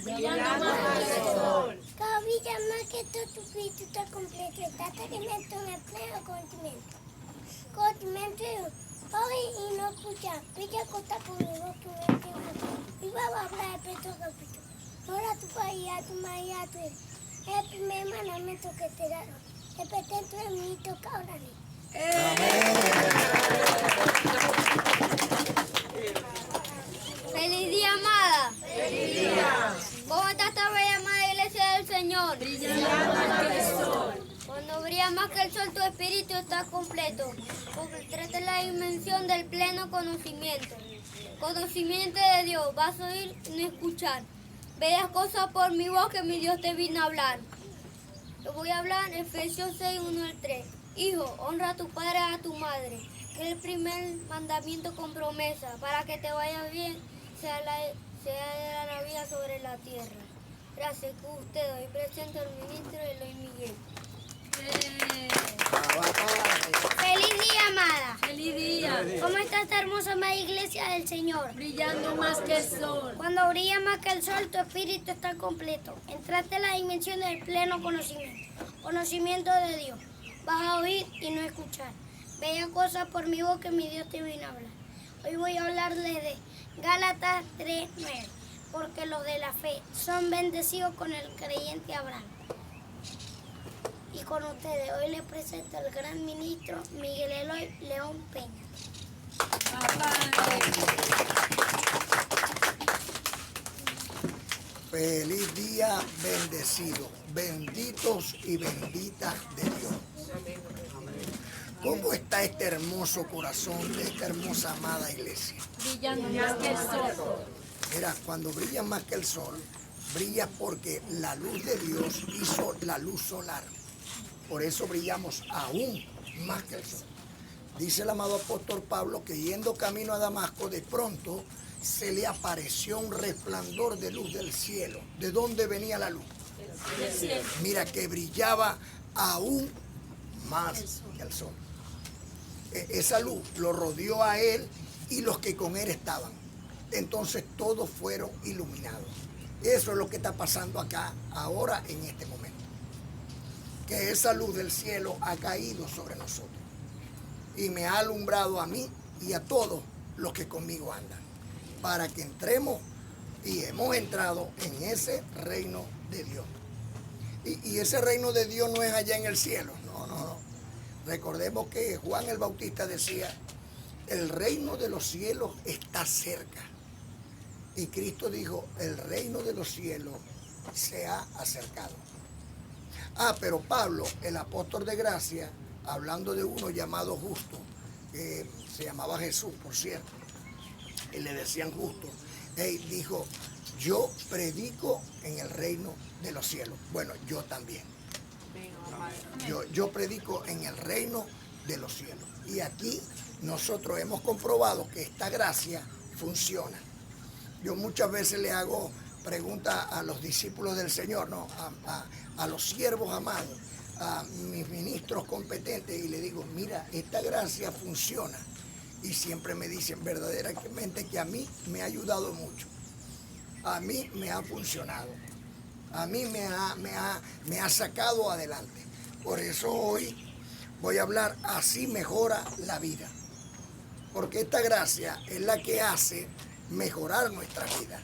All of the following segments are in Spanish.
Brillando más que el sol. Cada brilla más que todo tu espíritu está completo. Está experimento en el pleno conocimiento. Conocimiento hoy y no escuchar. Brilla costa conmigo tu mente. Y vamos a hablar de Petro capítulo. Ahora tu país, a tu maíz, a tu hijo. El primer mandamiento que te daron. El petento de mi toca ahora ni. ¡Feliz día, amada! ¡Feliz día! ¿Cómo está esta bella amada iglesia del Señor? Brillando más que el sol. Cuando brilla más que el sol, tu espíritu está completo. Completa la dimensión del pleno conocimiento. Conocimiento de Dios. Vas a oír y no escuchar. Bellas cosas por mi voz que mi Dios te vino a hablar. Te voy a hablar en Efesios 6, 1 al 3. Hijo, honra a tu padre y a tu madre, que es el primer mandamiento con promesa, para que te vaya bien, sea la vida sobre la tierra. Gracias que usted hoy presenta al ministro Eloy Miguel. ¡Feliz día, amada! Feliz día. ¿Cómo está esta hermosa amada iglesia del Señor? Brillando más que el sol. Cuando brilla más que el sol, tu espíritu está completo. Entraste en la dimensión del pleno conocimiento. Conocimiento de Dios. Vas a oír y no escuchar. Bella cosa por mi voz que mi Dios te vino a hablar. Hoy voy a hablarles de Gálatas 3:9. Porque los de la fe son bendecidos con el creyente Abraham. Y con ustedes, hoy les presento al gran ministro Miguel Eloy León Peña. Feliz día bendecido, benditos y benditas de Dios. ¿Cómo está este hermoso corazón de esta hermosa amada iglesia? Brillando más que el sol. Mira, cuando brilla más que el sol, brilla porque la luz de Dios hizo la luz solar. Por eso brillamos aún más que el sol. Dice el amado apóstol Pablo que yendo camino a Damasco, de pronto se le apareció un resplandor de luz del cielo. ¿De dónde venía la luz? Del cielo. Mira, que brillaba aún más que el sol. Esa luz lo rodeó a él y los que con él estaban. Entonces todos fueron iluminados. Eso es lo que está pasando acá, ahora, en este momento. Que esa luz del cielo ha caído sobre nosotros y me ha alumbrado a mí y a todos los que conmigo andan, para que entremos y hemos entrado en ese reino de Dios. Y ese reino de Dios no es allá en el cielo, no. Recordemos que Juan el Bautista decía, el reino de los cielos está cerca. Y Cristo dijo, el reino de los cielos se ha acercado. Pero Pablo, el apóstol de gracia, hablando de uno llamado Justo, que se llamaba Jesús, por cierto, y le decían Justo, dijo, yo predico en el reino de los cielos. Bueno, yo también. Yo predico en el reino de los cielos. Y aquí nosotros hemos comprobado que esta gracia funciona. Yo muchas veces le hago preguntas a los discípulos del Señor, ¿no? A los siervos amados, a mis ministros competentes, y le digo, mira, esta gracia funciona. Y siempre me dicen verdaderamente que a mí me ha ayudado mucho. A mí me ha funcionado. A mí me ha sacado adelante. Por eso hoy voy a hablar así mejora la vida. Porque esta gracia es la que hace mejorar nuestra vida.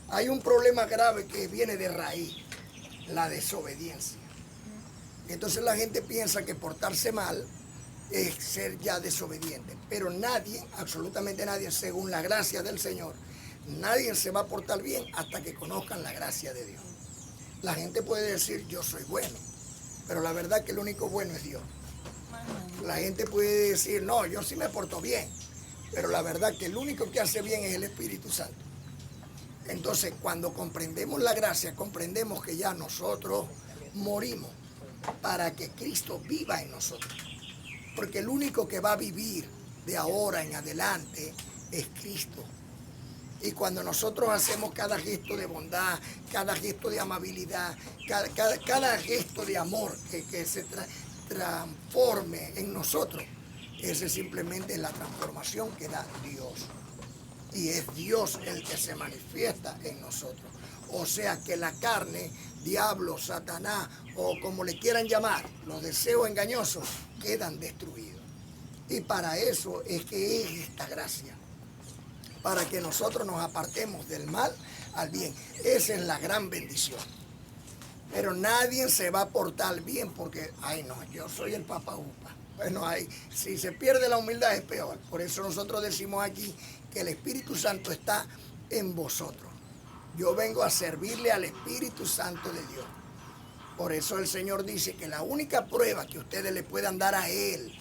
Hay un problema grave que viene de raíz, la desobediencia. Entonces la gente piensa que portarse mal es ser ya desobediente. Pero nadie, absolutamente nadie, según la gracia del Señor, nadie se va a portar bien hasta que conozcan la gracia de Dios. La gente puede decir, yo soy bueno, pero la verdad que el único bueno es Dios. La gente puede decir, no, yo sí me porto bien, pero la verdad que el único que hace bien es el Espíritu Santo. Entonces, cuando comprendemos la gracia, comprendemos que ya nosotros morimos para que Cristo viva en nosotros. Porque el único que va a vivir de ahora en adelante es Cristo. Y cuando nosotros hacemos cada gesto de bondad, cada gesto de amabilidad, cada gesto de amor que se transforme en nosotros, ese simplemente es la transformación que da Dios. y es Dios el que se manifiesta en nosotros. O sea que la carne, diablo, Satanás o como le quieran llamar, los deseos engañosos quedan destruidos. Y para eso es que es esta gracia, para que nosotros nos apartemos del mal al bien. Esa es la gran bendición. Pero nadie se va a portar bien porque, ay no, yo soy el Papa Upa. Bueno, si se pierde la humildad es peor. Por eso nosotros decimos aquí que el Espíritu Santo está en vosotros. Yo vengo a servirle al Espíritu Santo de Dios. Por eso el Señor dice que la única prueba que ustedes le puedan dar a Él,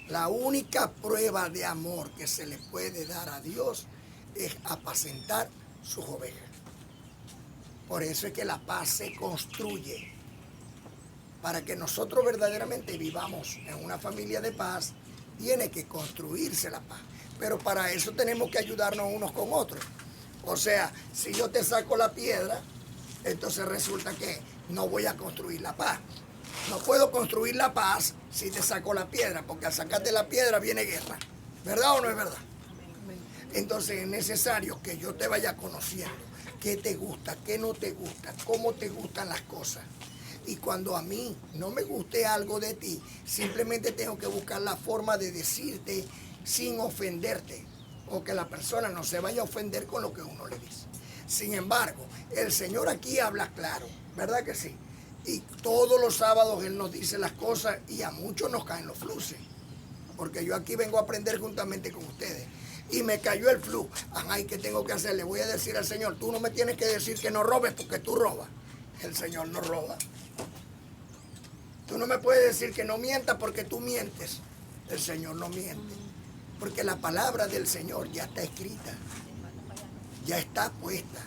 la única prueba de amor que se le puede dar a Dios es apacentar sus ovejas. Por eso es que la paz se construye. Para que nosotros verdaderamente vivamos en una familia de paz, tiene que construirse la paz. Pero para eso tenemos que ayudarnos unos con otros. O sea, si yo te saco la piedra, entonces resulta que no voy a construir la paz. No puedo construir la paz si te saco la piedra, porque al sacarte la piedra viene guerra. ¿Verdad o no es verdad? Entonces es necesario que yo te vaya conociendo qué te gusta, qué no te gusta, cómo te gustan las cosas. Y cuando a mí no me guste algo de ti, simplemente tengo que buscar la forma de decirte sin ofenderte, o que la persona no se vaya a ofender con lo que uno le dice. Sin embargo, el Señor aquí habla claro, ¿verdad que sí? Y todos los sábados Él nos dice las cosas y a muchos nos caen los fluces. Porque yo aquí vengo a aprender juntamente con ustedes. Y me cayó el flu. Ajá, ¿y qué tengo que hacer? Le voy a decir al Señor, tú no me tienes que decir que no robes porque tú robas. El Señor no roba. Tú no me puedes decir que no mientas porque tú mientes. El Señor no miente. Porque la palabra del Señor ya está escrita. Ya está puesta.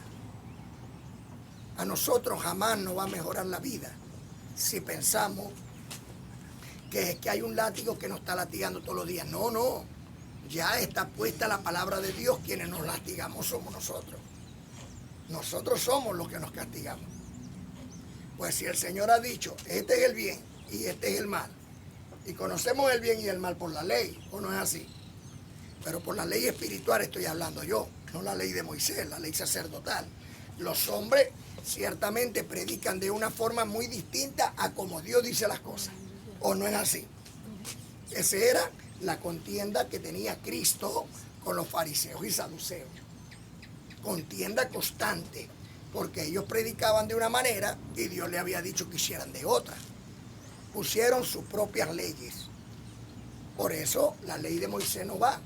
A nosotros jamás nos va a mejorar la vida si pensamos que hay un látigo que nos está latigando todos los días. No, no. Ya está puesta la palabra de Dios. Quienes nos lastigamos somos nosotros. Nosotros somos los que nos castigamos. Pues si el Señor ha dicho, este es el bien y este es el mal, y conocemos el bien y el mal por la ley, ¿o no es así? Pero por la ley espiritual estoy hablando yo, no la ley de Moisés, la ley sacerdotal. Los hombres ciertamente predican de una forma muy distinta a como Dios dice las cosas, ¿o no es así? Esa era la contienda que tenía Cristo con los fariseos y saduceos. Contienda constante, porque ellos predicaban de una manera y Dios le había dicho que hicieran de otra. Pusieron sus propias leyes. Por eso la ley de Moisés no va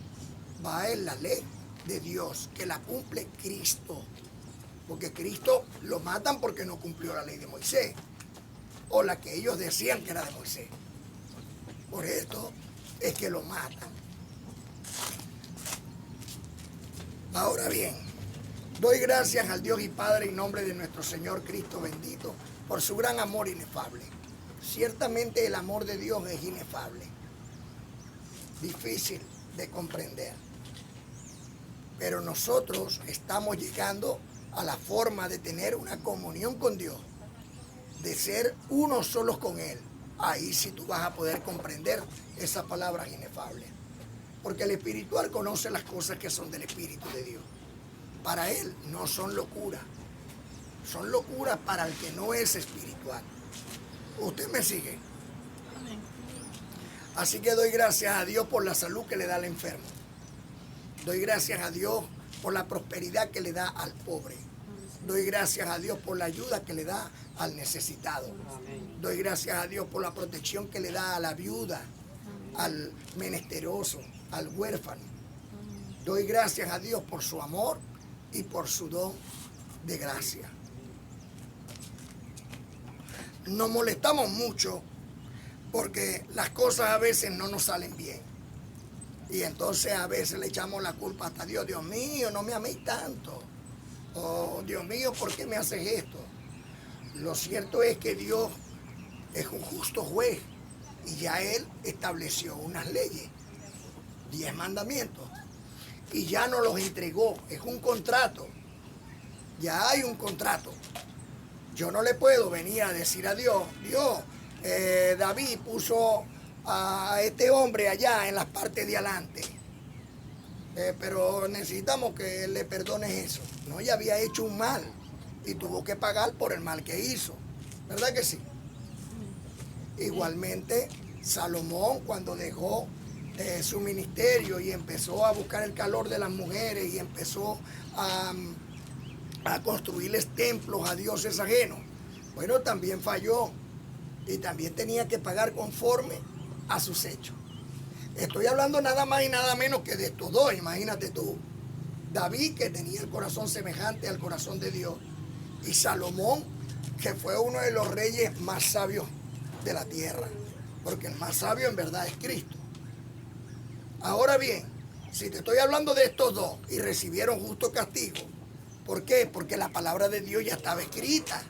en la ley de Dios, que la cumple Cristo. Porque Cristo lo matan porque no cumplió la ley de Moisés, o la que ellos decían que era de Moisés. Por esto es que lo matan. Ahora bien, doy gracias al Dios y Padre en nombre de nuestro Señor Cristo bendito por su gran amor inefable. Ciertamente el amor de Dios es inefable, difícil de comprender. Pero nosotros estamos llegando a la forma de tener una comunión con Dios, de ser unos solos con Él. Ahí sí tú vas a poder comprender esas palabras inefables. Porque el espiritual conoce las cosas que son del Espíritu de Dios. Para él no son locuras. Son locuras para el que no es espiritual. ¿Usted me sigue? Así que doy gracias a Dios por la salud que le da al enfermo. Doy gracias a Dios por la prosperidad que le da al pobre. Doy gracias a Dios por la ayuda que le da al necesitado. Doy gracias a Dios por la protección que le da a la viuda, al menesteroso, al huérfano. Doy gracias a Dios por su amor y por su don de gracia. Nos molestamos mucho porque las cosas a veces no nos salen bien. Y entonces a veces le echamos la culpa hasta a Dios. Dios mío, no me améis tanto. Oh, Dios mío, ¿por qué me haces esto? Lo cierto es que Dios es un justo juez y ya Él estableció unas leyes, 10 mandamientos, y ya nos los entregó. Es un contrato. Ya hay un contrato. Yo no le puedo venir a decir a Dios, Dios, David puso a este hombre allá en las partes de adelante. pero necesitamos que le perdones eso. No, ella había hecho un mal y tuvo que pagar por el mal que hizo. ¿Verdad que sí? Igualmente, Salomón, cuando dejó su ministerio y empezó a buscar el calor de las mujeres y empezó a construirles templos a dioses ajenos, bueno, también falló y también tenía que pagar conforme a sus hechos. Estoy hablando nada más y nada menos que de estos dos, imagínate tú. David, que tenía el corazón semejante al corazón de Dios, y Salomón, que fue uno de los reyes más sabios de la tierra, porque el más sabio en verdad es Cristo. Ahora bien, si te estoy hablando de estos dos y recibieron justo castigo, ¿por qué? Porque la palabra de Dios ya estaba escrita.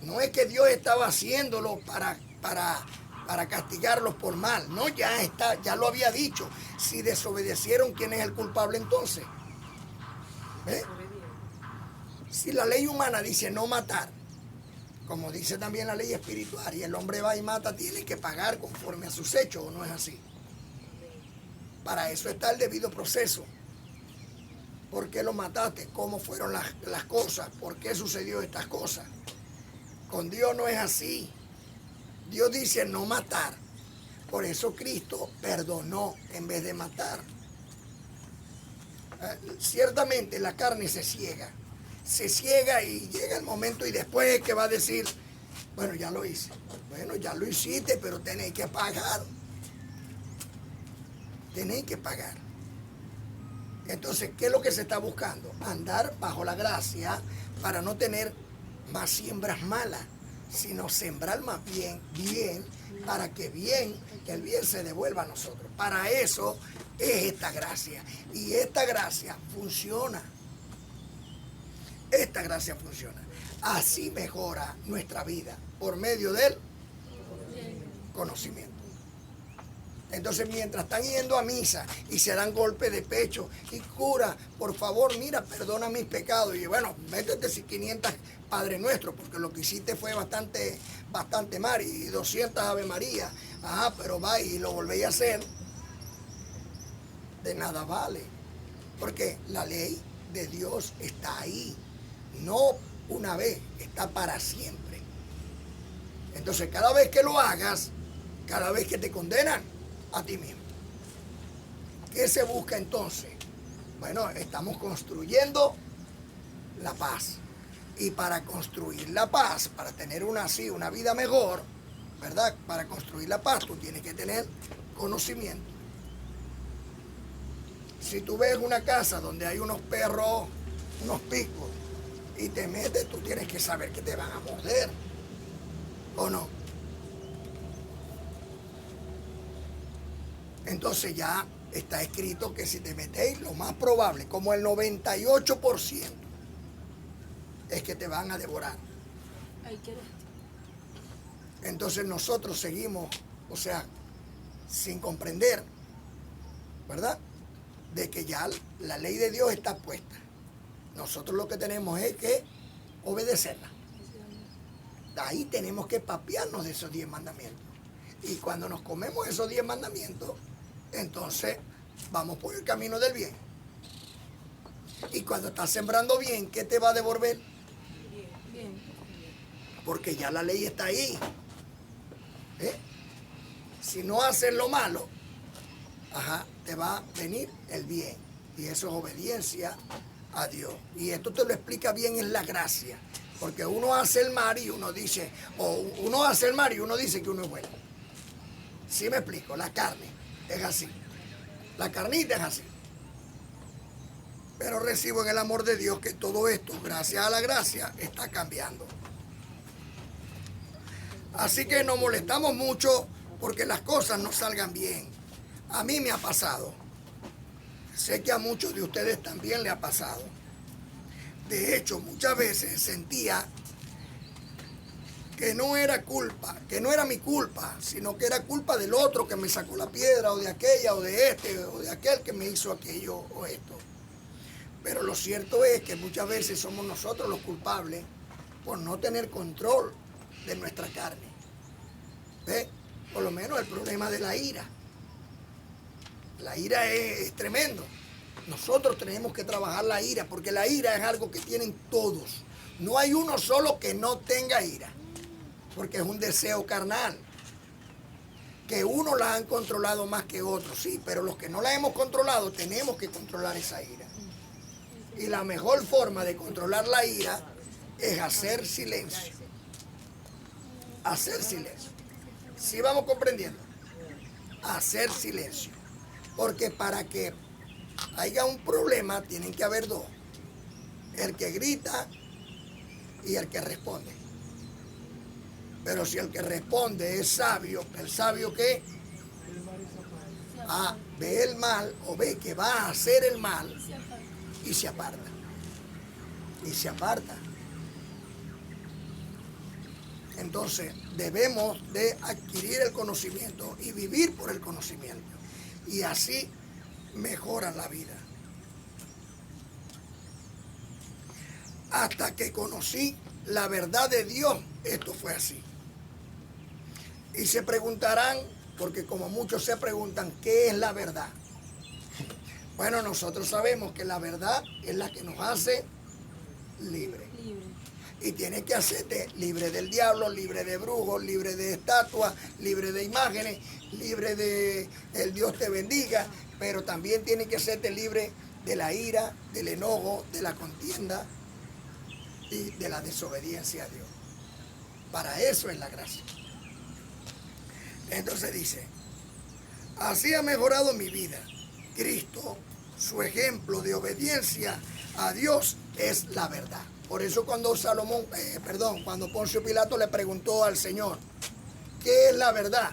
No es que Dios estaba haciéndolo para castigarlos por mal. No, ya lo había dicho. Si desobedecieron, ¿quién es el culpable entonces? ¿Eh? Si la ley humana dice no matar, como dice también la ley espiritual, y el hombre va y mata, tiene que pagar conforme a sus hechos, ¿o no es así? Para eso está el debido proceso. ¿Por qué lo mataste? ¿Cómo fueron las cosas? ¿Por qué sucedió estas cosas? Con Dios no es así. Dios dice no matar. Por eso Cristo perdonó en vez de matar. Ciertamente la carne se ciega. Se ciega y llega el momento y después es que va a decir, bueno, ya lo hice. Bueno, ya lo hiciste, pero tenéis que pagar. Tenéis que pagar. Entonces, ¿qué es lo que se está buscando? Andar bajo la gracia para no tener más siembras malas, sino sembrar más bien, para que el bien se devuelva a nosotros. Para eso es esta gracia. Y esta gracia funciona. Esta gracia funciona. Así mejora nuestra vida por medio del conocimiento. Entonces, mientras están yendo a misa y se dan golpes de pecho y cura, por favor, mira, perdona mis pecados. Y bueno, métete 500 Padre Nuestro, porque lo que hiciste fue bastante mal, y 200 Ave María. Ajá, pero va y lo volvéis a hacer. De nada vale. Porque la ley de Dios está ahí. No una vez, está para siempre. Entonces, cada vez que lo hagas, cada vez que te condenan, a ti mismo. ¿Qué se busca entonces? Bueno, estamos construyendo la paz. Y para construir la paz, para tener una vida mejor, ¿verdad? Para construir la paz, tú tienes que tener conocimiento. Si tú ves una casa donde hay unos perros, unos picos, y te metes, tú tienes que saber que te van a morder. ¿O no? Entonces ya está escrito que si te metéis, lo más probable, como el 98%, es que te van a devorar. Entonces nosotros seguimos, o sea, sin comprender, ¿verdad? De que ya la ley de Dios está puesta. Nosotros lo que tenemos es que obedecerla. Ahí tenemos que papiarnos de esos 10 mandamientos. Y cuando nos comemos esos 10 mandamientos, entonces vamos por el camino del bien. Y cuando estás sembrando bien, ¿qué te va a devolver? Bien. Porque ya la ley está ahí. Si no haces lo malo, te va a venir el bien. Y eso es obediencia a Dios. Y esto te lo explica bien en la gracia. Porque uno hace el mal y uno dice, que uno es bueno. ¿Sí me explico? La carne es así. La carnita es así. Pero recibo en el amor de Dios que todo esto, gracias a la gracia, está cambiando. Así que nos molestamos mucho porque las cosas no salgan bien. A mí me ha pasado. Sé que a muchos de ustedes también le ha pasado. De hecho, muchas veces sentía que no era mi culpa, sino que era culpa del otro que me sacó la piedra, o de aquella, o de este, o de aquel que me hizo aquello o esto. Pero lo cierto es que muchas veces somos nosotros los culpables por no tener control de nuestra carne. ¿Ve? Por lo menos el problema de la ira. La ira es tremendo. Nosotros tenemos que trabajar la ira, porque la ira es algo que tienen todos. No hay uno solo que no tenga ira, porque es un deseo carnal. Que uno la han controlado más que otros, sí, pero los que no la hemos controlado tenemos que controlar esa ira. Y la mejor forma de controlar la ira es hacer silencio. Hacer silencio. ¿Sí vamos comprendiendo? Hacer silencio. Porque para que haya un problema tienen que haber dos. El que grita y el que responde. Pero si el que responde es sabio, ¿el sabio qué? Ve el mal o ve que va a hacer el mal y se aparta. Y se aparta. Entonces debemos de adquirir el conocimiento y vivir por el conocimiento. Y así mejora la vida. Hasta que conocí la verdad de Dios, esto fue así. Y se preguntarán, porque como muchos se preguntan, ¿qué es la verdad? Bueno, nosotros sabemos que la verdad es la que nos hace libre. Y tiene que hacerte libre del diablo, libre de brujos, libre de estatuas, libre de imágenes, libre de el Dios te bendiga, pero también tiene que hacerte libre de la ira, del enojo, de la contienda y de la desobediencia a Dios. Para eso es la gracia. Entonces dice, así ha mejorado mi vida. Cristo, su ejemplo de obediencia a Dios es la verdad. Por eso cuando cuando Poncio Pilato le preguntó al Señor, ¿qué es la verdad?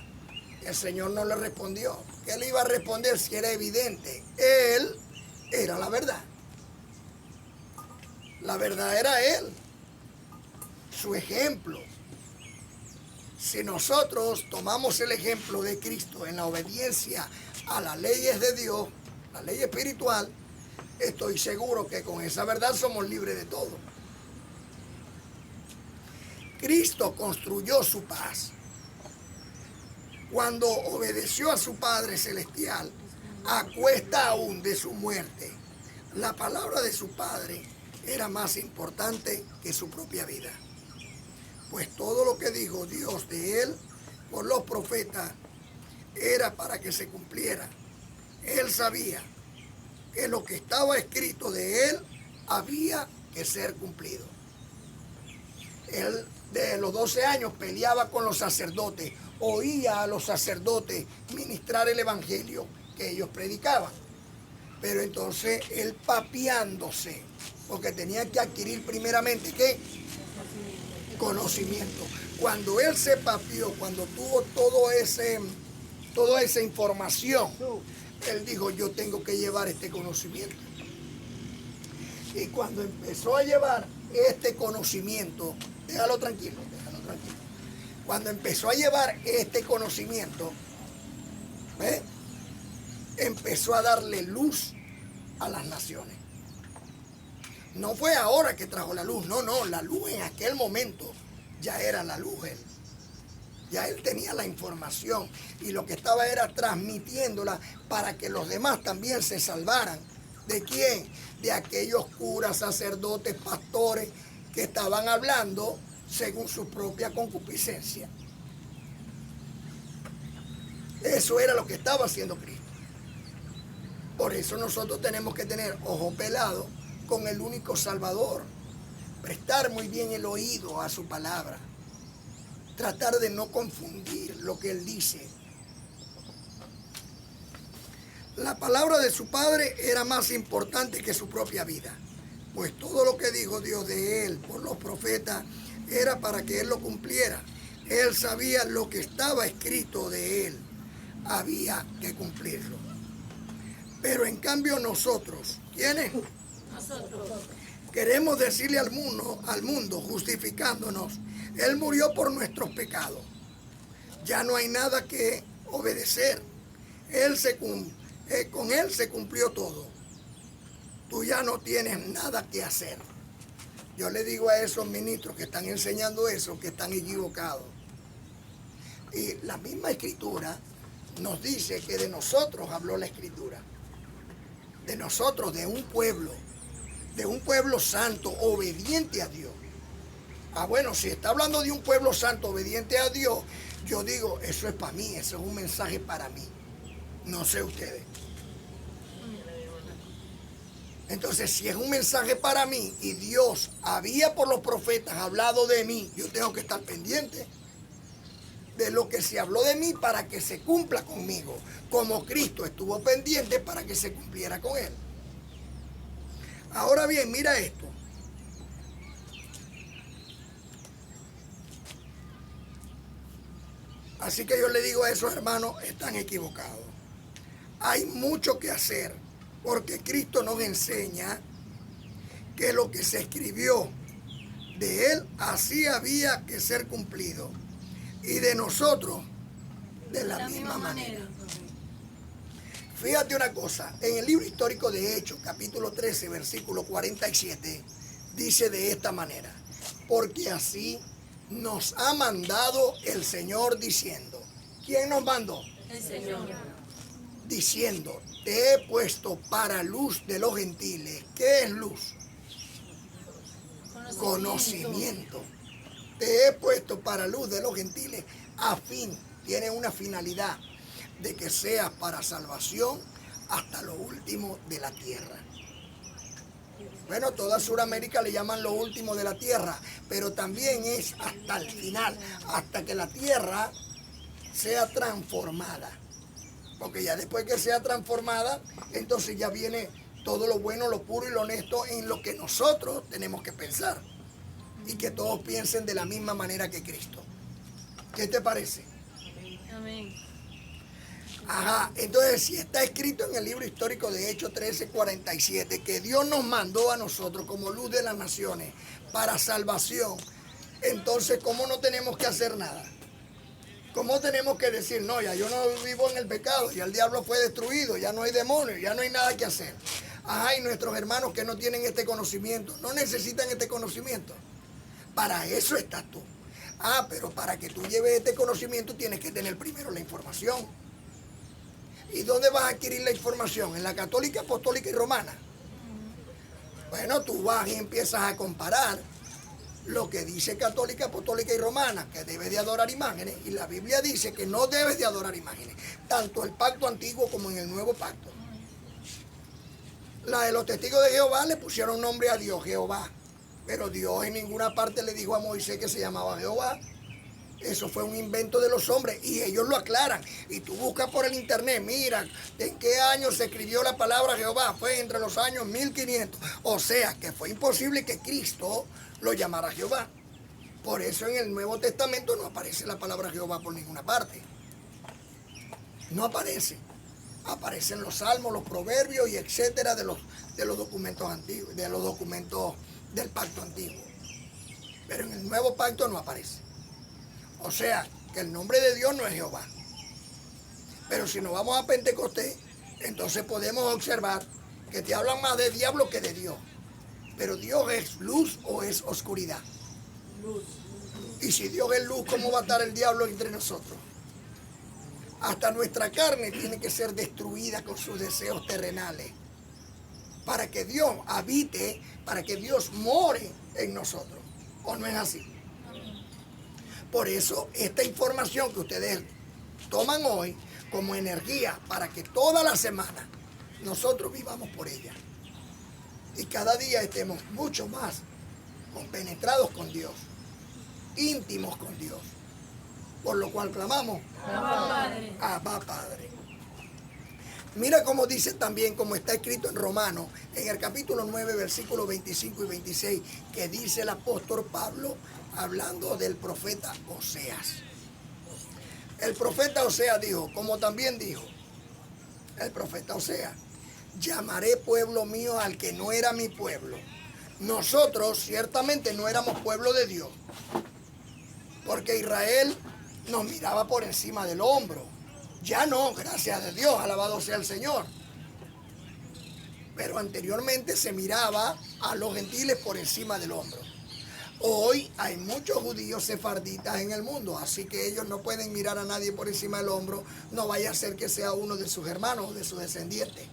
El Señor no le respondió. ¿Qué le iba a responder si era evidente? Él era la verdad. La verdad era Él. Su ejemplo. Si nosotros tomamos el ejemplo de Cristo en la obediencia a las leyes de Dios, la ley espiritual, estoy seguro que con esa verdad somos libres de todo. Cristo construyó su paz. Cuando obedeció a su Padre Celestial, a cuesta aún de su muerte, la palabra de su Padre era más importante que su propia vida. Pues todo lo que dijo Dios de él por los profetas era para que se cumpliera. Él sabía que lo que estaba escrito de él había que ser cumplido. Él de los 12 años peleaba con los sacerdotes, oía a los sacerdotes ministrar el evangelio que ellos predicaban. Pero entonces él papiándose, porque tenía que adquirir primeramente ¿qué? Conocimiento. Cuando él se papió, cuando tuvo toda esa información, él dijo, yo tengo que llevar este conocimiento. Y cuando empezó a llevar este conocimiento, déjalo tranquilo. Cuando empezó a llevar este conocimiento, empezó a darle luz a las naciones. No fue ahora que trajo la luz, no, la luz en aquel momento ya era la luz él. Ya él tenía la información y lo que estaba era transmitiéndola para que los demás también se salvaran. ¿De quién? De aquellos curas, sacerdotes, pastores que estaban hablando según su propia concupiscencia. Eso era lo que estaba haciendo Cristo. Por eso nosotros tenemos que tener ojo pelado con el único Salvador, prestar muy bien el oído a su palabra, tratar de no confundir lo que él dice. La palabra de su padre era más importante que su propia vida, pues todo lo que dijo Dios de él por los profetas era para que él lo cumpliera. Él sabía lo que estaba escrito de él, había que cumplirlo. Pero en cambio nosotros, ¿quiénes? Queremos decirle al mundo, justificándonos, él murió por nuestros pecados. Ya no hay nada que obedecer. Con él se cumplió todo. Tú ya no tienes nada que hacer. Yo le digo a esos ministros que están enseñando eso, que están equivocados. Y la misma escritura nos dice que de nosotros habló la Escritura. De nosotros, de un pueblo santo, obediente a Dios. Bueno, si está hablando de un pueblo santo, obediente a Dios, yo digo, eso es para mí, eso es un mensaje para mí. No sé ustedes. Entonces, si es un mensaje para mí y Dios había por los profetas hablado de mí, yo tengo que estar pendiente de lo que se habló de mí para que se cumpla conmigo, como Cristo estuvo pendiente para que se cumpliera con él. Ahora bien, mira esto. Así que yo le digo a esos hermanos, están equivocados. Hay mucho que hacer, porque Cristo nos enseña que lo que se escribió de Él, así había que ser cumplido. Y de nosotros, de la misma manera. Fíjate una cosa, en el libro histórico de Hechos, capítulo 13, versículo 47, dice de esta manera: porque así nos ha mandado el Señor diciendo. ¿Quién nos mandó? El Señor. Diciendo, te he puesto para luz de los gentiles. ¿Qué es luz? Conocimiento. Te he puesto para luz de los gentiles, a fin, tiene una finalidad, de que seas para salvación hasta lo último de la tierra. Bueno, toda Sudamérica le llaman lo último de la tierra, pero también es hasta el final, hasta que la tierra sea transformada. Porque ya después que sea transformada, entonces ya viene todo lo bueno, lo puro y lo honesto en lo que nosotros tenemos que pensar. Y que todos piensen de la misma manera que Cristo. ¿Qué te parece? Amén. Ajá, entonces si está escrito en el libro histórico de Hechos 13:47 que Dios nos mandó a nosotros como luz de las naciones para salvación, entonces ¿cómo no tenemos que hacer nada? ¿Cómo tenemos que decir, no, ya yo no vivo en el pecado, ya el diablo fue destruido, ya no hay demonios, ya no hay nada que hacer? Ajá, y nuestros hermanos que no tienen este conocimiento, no necesitan este conocimiento. Para eso estás tú. Pero para que tú lleves este conocimiento tienes que tener primero la información. ¿Y dónde vas a adquirir la información? ¿En la católica, apostólica y romana? Bueno, tú vas y empiezas a comparar lo que dice católica, apostólica y romana, que debes de adorar imágenes, y la Biblia dice que no debes de adorar imágenes, tanto el pacto antiguo como en el nuevo pacto. La de los testigos de Jehová le pusieron nombre a Dios, Jehová, pero Dios en ninguna parte le dijo a Moisés que se llamaba Jehová. Eso fue un invento de los hombres y ellos lo aclaran. Y tú buscas por el internet, mira, ¿en qué año se escribió la palabra Jehová? Fue entre los años 1500. O sea, que fue imposible que Cristo lo llamara Jehová. Por eso en el Nuevo Testamento no aparece la palabra Jehová por ninguna parte. No aparece. Aparecen los salmos, los proverbios y etcétera de los documentos antiguos, de los documentos del pacto antiguo. Pero en el nuevo pacto no aparece. O sea, que el nombre de Dios no es Jehová. Pero si nos vamos a Pentecostés, entonces podemos observar que te hablan más de diablo que de Dios. Pero Dios es luz o es oscuridad. Luz. Y si Dios es luz, ¿cómo va a estar el diablo entre nosotros? Hasta nuestra carne tiene que ser destruida con sus deseos terrenales. Para que Dios habite, para que Dios more en nosotros. ¿O no es así? Por eso, esta información que ustedes toman hoy como energía para que toda la semana nosotros vivamos por ella. Y cada día estemos mucho más compenetrados con Dios, íntimos con Dios. Por lo cual clamamos, Abba Padre. Abba Padre. Mira cómo dice también, como está escrito en Romanos, en el capítulo 9, versículos 25 y 26, que dice el apóstol Pablo, hablando del profeta Oseas. El profeta Oseas dijo, como también dijo el profeta Oseas, llamaré pueblo mío al que no era mi pueblo. Nosotros ciertamente no éramos pueblo de Dios, porque Israel nos miraba por encima del hombro. Ya no, gracias a Dios, alabado sea el Señor. Pero anteriormente se miraba a los gentiles por encima del hombro. Hoy hay muchos judíos sefarditas en el mundo, así que ellos no pueden mirar a nadie por encima del hombro, no vaya a ser que sea uno de sus hermanos o de sus descendientes.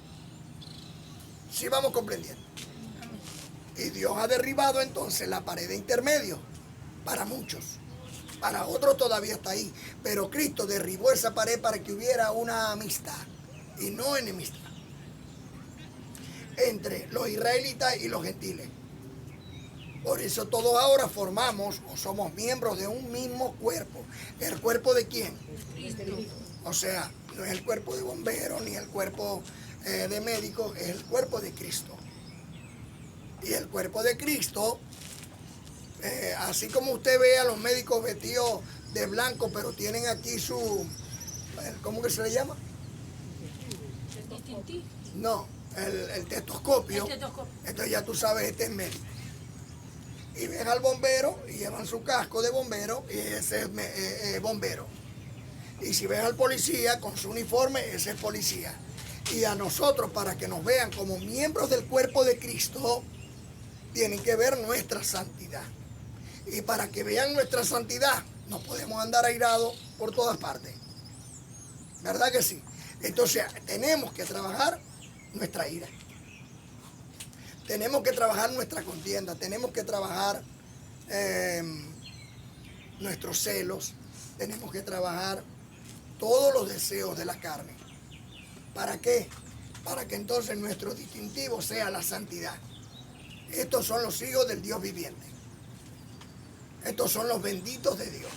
Sí vamos comprendiendo. Y Dios ha derribado entonces la pared de intermedio para muchos. Para otros todavía está ahí. Pero Cristo derribó esa pared para que hubiera una amistad y no enemistad entre los israelitas y los gentiles. Por eso todos ahora formamos o somos miembros de un mismo cuerpo. ¿El cuerpo de quién? Cristo. O sea, no es el cuerpo de bomberos ni el cuerpo de médicos, es el cuerpo de Cristo. Y el cuerpo de Cristo, así como usted ve a los médicos vestidos de blanco, pero tienen aquí su, ¿cómo que se le llama? Distintivo. No, el tetoscopio. El tetoscopio. Entonces ya tú sabes, este es médico. Y ven al bombero y llevan su casco de bombero y ese es bombero. Y si ven al policía con su uniforme, ese es policía. Y a nosotros, para que nos vean como miembros del cuerpo de Cristo, tienen que ver nuestra santidad. Y para que vean nuestra santidad, no podemos andar airados por todas partes. ¿Verdad que sí? Entonces, tenemos que trabajar nuestra ira. Tenemos que trabajar nuestra contienda. Tenemos que trabajar nuestros celos. Tenemos que trabajar todos los deseos de la carne. ¿Para qué? Para que entonces nuestro distintivo sea la santidad. Estos son los hijos del Dios viviente. Estos son los benditos de Dios.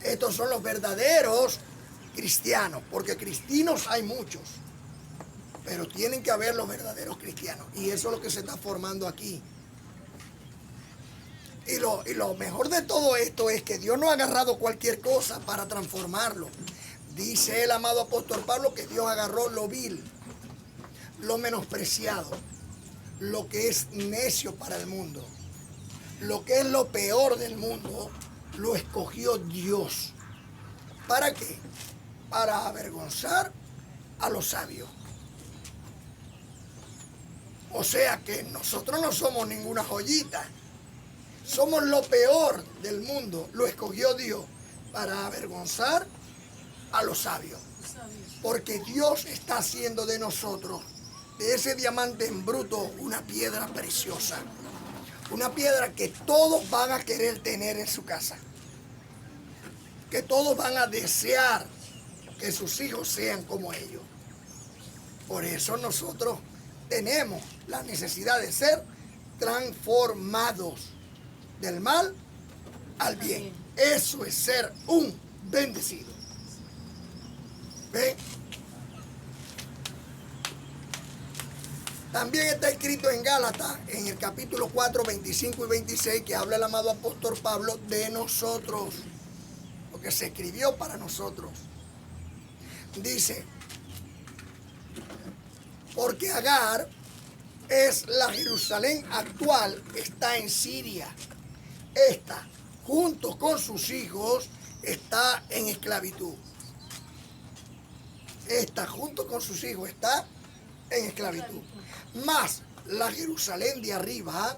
Estos son los verdaderos cristianos, porque cristianos hay muchos, pero tienen que haber los verdaderos cristianos, y eso es lo que se está formando aquí. Y lo mejor de todo esto es que Dios no ha agarrado cualquier cosa para transformarlo. Dice el amado apóstol Pablo que Dios agarró lo vil, lo menospreciado, lo que es necio para el mundo, lo que es lo peor del mundo, lo escogió Dios. ¿Para qué? Para avergonzar a los sabios. O sea que nosotros no somos ninguna joyita. Somos lo peor del mundo. Lo escogió Dios para avergonzar a los sabios. Porque Dios está haciendo de nosotros, de ese diamante en bruto, una piedra preciosa. Una piedra que todos van a querer tener en su casa. Que todos van a desear que sus hijos sean como ellos. Por eso nosotros tenemos la necesidad de ser transformados del mal al bien. Eso es ser un bendecido. ¿Ve? También está escrito en Gálatas, en el capítulo 4, 25 y 26, que habla el amado apóstol Pablo de nosotros, porque se escribió para nosotros. Dice, porque Agar es la Jerusalén actual, está en Siria. Esta, junto con sus hijos, está en esclavitud. Esta, junto con sus hijos, está en esclavitud. Más la Jerusalén de arriba,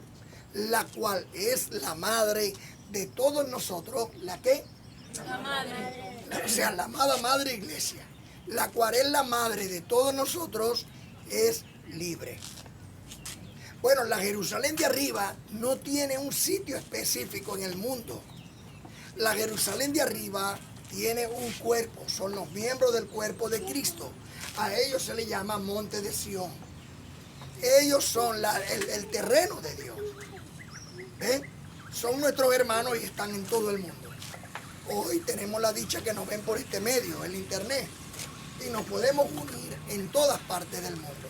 la cual es la madre de todos nosotros, ¿la qué? La madre. O sea, la amada madre iglesia, la cual es la madre de todos nosotros, es libre. Bueno, la Jerusalén de arriba no tiene un sitio específico en el mundo. La Jerusalén de arriba tiene un cuerpo, son los miembros del cuerpo de Cristo. A ellos se le llama Monte de Sión. Ellos son el terreno de Dios. ¿Ven? Son nuestros hermanos y están en todo el mundo. Hoy tenemos la dicha que nos ven por este medio, el internet, y nos podemos unir en todas partes del mundo.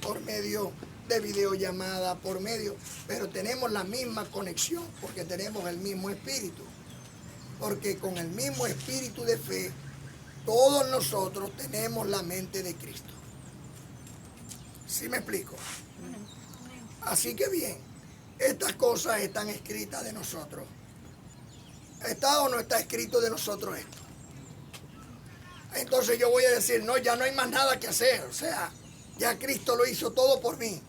Por medio de videollamada, por medio, pero tenemos la misma conexión porque tenemos el mismo espíritu. Porque con el mismo espíritu de fe, todos nosotros tenemos la mente de Cristo. ¿Sí me explico? Así que bien, estas cosas están escritas de nosotros. ¿Está o no está escrito de nosotros esto? Entonces yo voy a decir, no, ya no hay más nada que hacer. O sea, ya Cristo lo hizo todo por mí.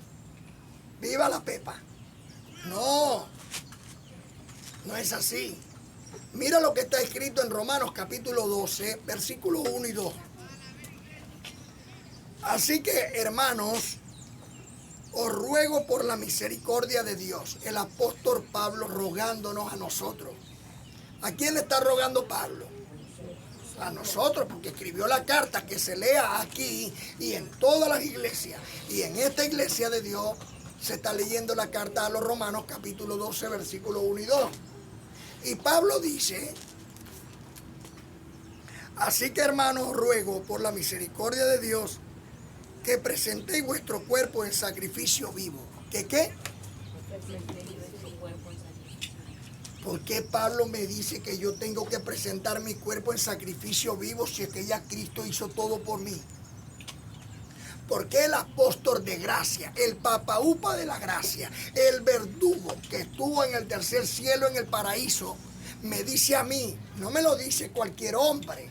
¡Viva la pepa! No, no es así. Mira lo que está escrito en Romanos capítulo 12, versículos 1 y 2. Así que, hermanos, os ruego por la misericordia de Dios. El apóstol Pablo rogándonos a nosotros. ¿A quién le está rogando Pablo? A nosotros, porque escribió la carta que se lea aquí y en todas las iglesias. Y en esta iglesia de Dios se está leyendo la carta a los Romanos capítulo 12, versículos 1 y 2. Y Pablo dice: así que, hermanos, os ruego por la misericordia de Dios que presentéis vuestro cuerpo en sacrificio vivo. ¿Qué qué? ¿Por qué Pablo me dice que yo tengo que presentar mi cuerpo en sacrificio vivo si es que ya Cristo hizo todo por mí? Porque el apóstol de gracia, el papaupa de la gracia, el verdugo que estuvo en el tercer cielo, en el paraíso, me dice a mí, no me lo dice cualquier hombre,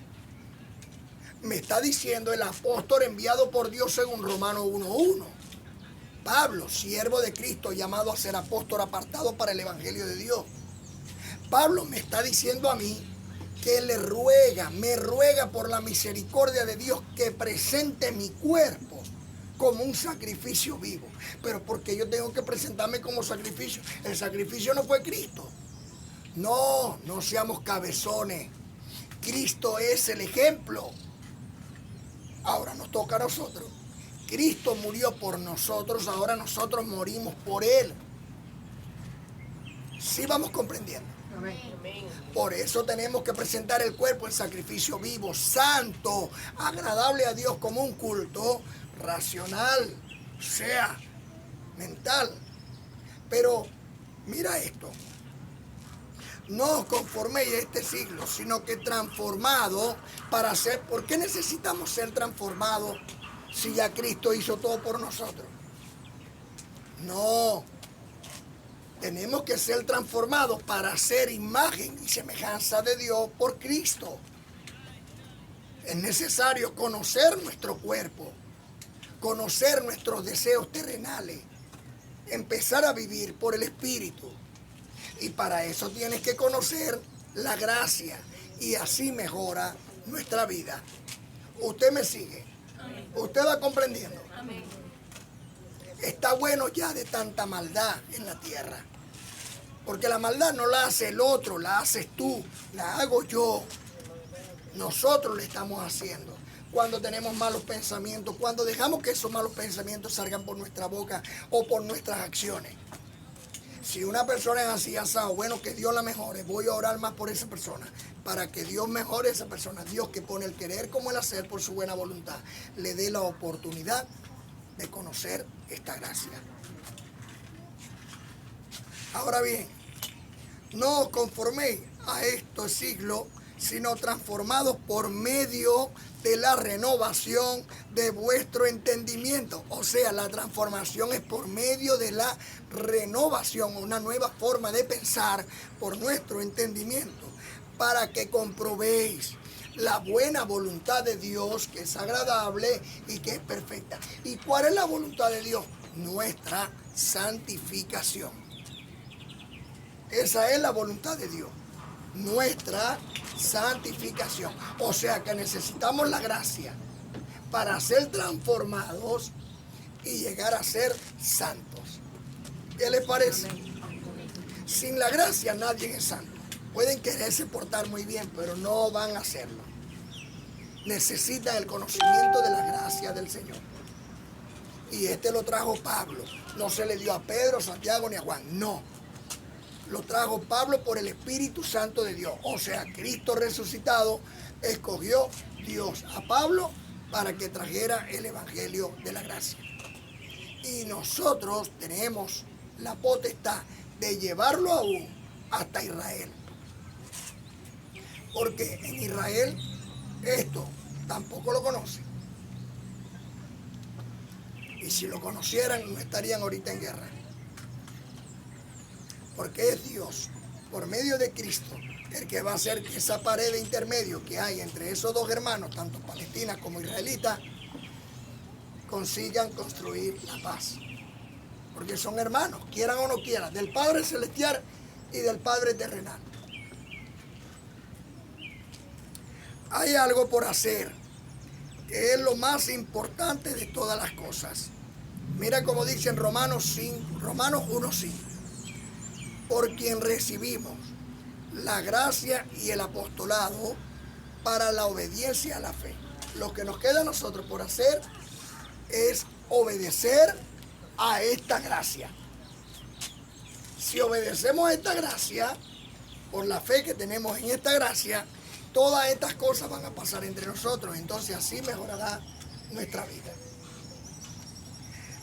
me está diciendo el apóstol enviado por Dios según Romanos 1:1. Pablo, siervo de Cristo, llamado a ser apóstol apartado para el evangelio de Dios. Pablo me está diciendo a mí que me ruega por la misericordia de Dios que presente mi cuerpo como un sacrificio vivo. Pero ¿por qué yo tengo que presentarme como sacrificio? El sacrificio no fue Cristo. No, no seamos cabezones. Cristo es el ejemplo. Ahora nos toca a nosotros. Cristo murió por nosotros, ahora nosotros morimos por Él. Sí vamos comprendiendo. Amén. Por eso tenemos que presentar el cuerpo en sacrificio vivo, santo, agradable a Dios, como un culto racional, sea mental. Pero mira esto. No os conforméis a este siglo, sino que transformado para ser. ¿Por qué necesitamos ser transformados si ya Cristo hizo todo por nosotros? No. Tenemos que ser transformados para ser imagen y semejanza de Dios por Cristo. Es necesario conocer nuestro cuerpo, conocer nuestros deseos terrenales, empezar a vivir por el Espíritu. Y para eso tienes que conocer la gracia y así mejora nuestra vida. ¿Usted me sigue? Amén. ¿Usted va comprendiendo? Amén. Está bueno ya de tanta maldad en la tierra. Porque la maldad no la hace el otro, la haces tú, la hago yo. Nosotros la estamos haciendo. Cuando tenemos malos pensamientos, cuando dejamos que esos malos pensamientos salgan por nuestra boca o por nuestras acciones. Si una persona es así asado, bueno, que Dios la mejore. Voy a orar más por esa persona, para que Dios mejore a esa persona. Dios, que pone el querer como el hacer por su buena voluntad, le dé la oportunidad de conocer esta gracia. Ahora bien, no os conforméis a este siglo, sino transformados por medio de la renovación de vuestro entendimiento. O sea, la transformación es por medio de la renovación, una nueva forma de pensar por nuestro entendimiento, para que comprobéis la buena voluntad de Dios, que es agradable y que es perfecta. ¿Y cuál es la voluntad de Dios? Nuestra santificación. Esa es la voluntad de Dios, nuestra santificación. O sea que necesitamos la gracia para ser transformados y llegar a ser santos. ¿Qué les parece? Sin la gracia nadie es santo. Pueden quererse portar muy bien, pero no van a hacerlo. Necesitan el conocimiento de la gracia del Señor. Y este lo trajo Pablo. No se le dio a Pedro, Santiago ni a Juan. No. Lo trajo Pablo por el Espíritu Santo de Dios. O sea, Cristo resucitado escogió Dios a Pablo para que trajera el Evangelio de la gracia. Y nosotros tenemos la potestad de llevarlo aún hasta Israel. Porque en Israel esto tampoco lo conocen. Y si lo conocieran, no estarían ahorita en guerra. Porque es Dios, por medio de Cristo, el que va a hacer que esa pared de intermedio que hay entre esos dos hermanos, tanto palestinas como israelitas, consigan construir la paz. porque son hermanos, quieran o no quieran, del Padre Celestial y del Padre Terrenal. Hay algo por hacer, que es lo más importante de todas las cosas. Mira como dice en Romanos 1:5, por quien recibimos la gracia y el apostolado para la obediencia a la fe. Lo que nos queda a nosotros por hacer es obedecer a esta gracia. Si obedecemos a esta gracia, por la fe que tenemos en esta gracia, todas estas cosas van a pasar entre nosotros, entonces así mejorará nuestra vida.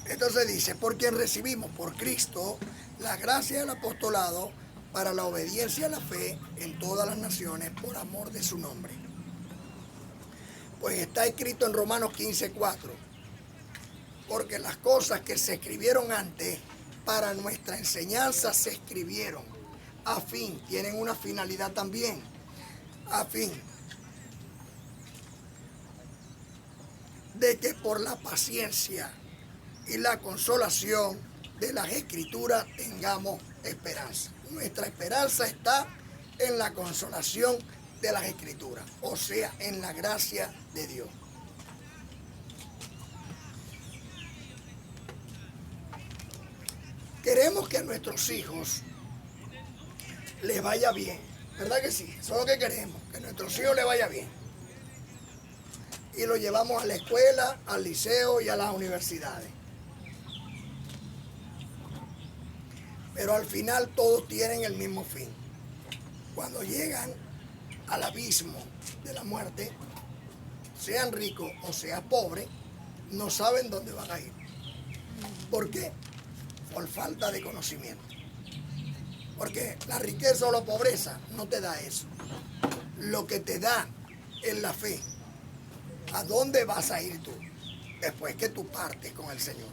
Entonces dice, por quien recibimos por Cristo la gracia del apostolado para la obediencia a la fe en todas las naciones por amor de su nombre. Pues está escrito en Romanos 15:4, porque las cosas que se escribieron antes para nuestra enseñanza se escribieron a fin, tienen una finalidad también, a fin de que por la paciencia y la consolación de las Escrituras tengamos esperanza. Nuestra esperanza está en la consolación de las Escrituras, o sea, en la gracia de Dios. Queremos que a nuestros hijos les vaya bien, ¿verdad que sí? Eso es lo que queremos, que a nuestros hijos les vaya bien. Y los llevamos a la escuela, al liceo y a las universidades. Pero al final todos tienen el mismo fin. Cuando llegan al abismo de la muerte, sean ricos o sean pobres, no saben dónde van a ir. ¿Por qué? Por falta de conocimiento. Porque la riqueza o la pobreza no te da eso. Lo que te da es la fe. ¿A dónde vas a ir tú? Después que tú partes con el Señor.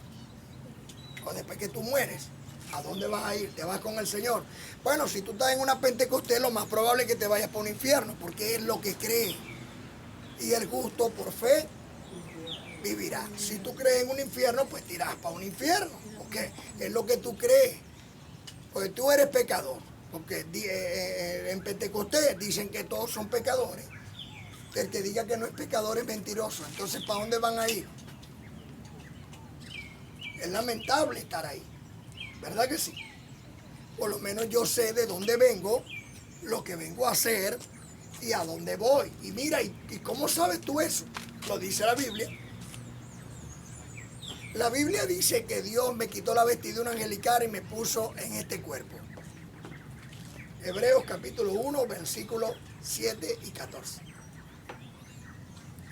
O después que tú mueres. ¿A dónde vas a ir? ¿Te vas con el Señor? Bueno, si tú estás en una Pentecostés, lo más probable es que te vayas por un infierno, porque es lo que crees. Y el justo por fe vivirá. Si tú crees en un infierno, pues te irás para un infierno, porque es lo que tú crees. Porque tú eres pecador. Porque en Pentecostés dicen que todos son pecadores. El que diga que no es pecador es mentiroso. Entonces, ¿para dónde van a ir? Es lamentable estar ahí. ¿Verdad que sí? Por lo menos yo sé de dónde vengo, lo que vengo a hacer y a dónde voy. Y mira, ¿y cómo sabes tú eso? Lo dice la Biblia. La Biblia dice que Dios me quitó la vestidura angelical y me puso en este cuerpo. Hebreos capítulo 1, versículos 7 y 14.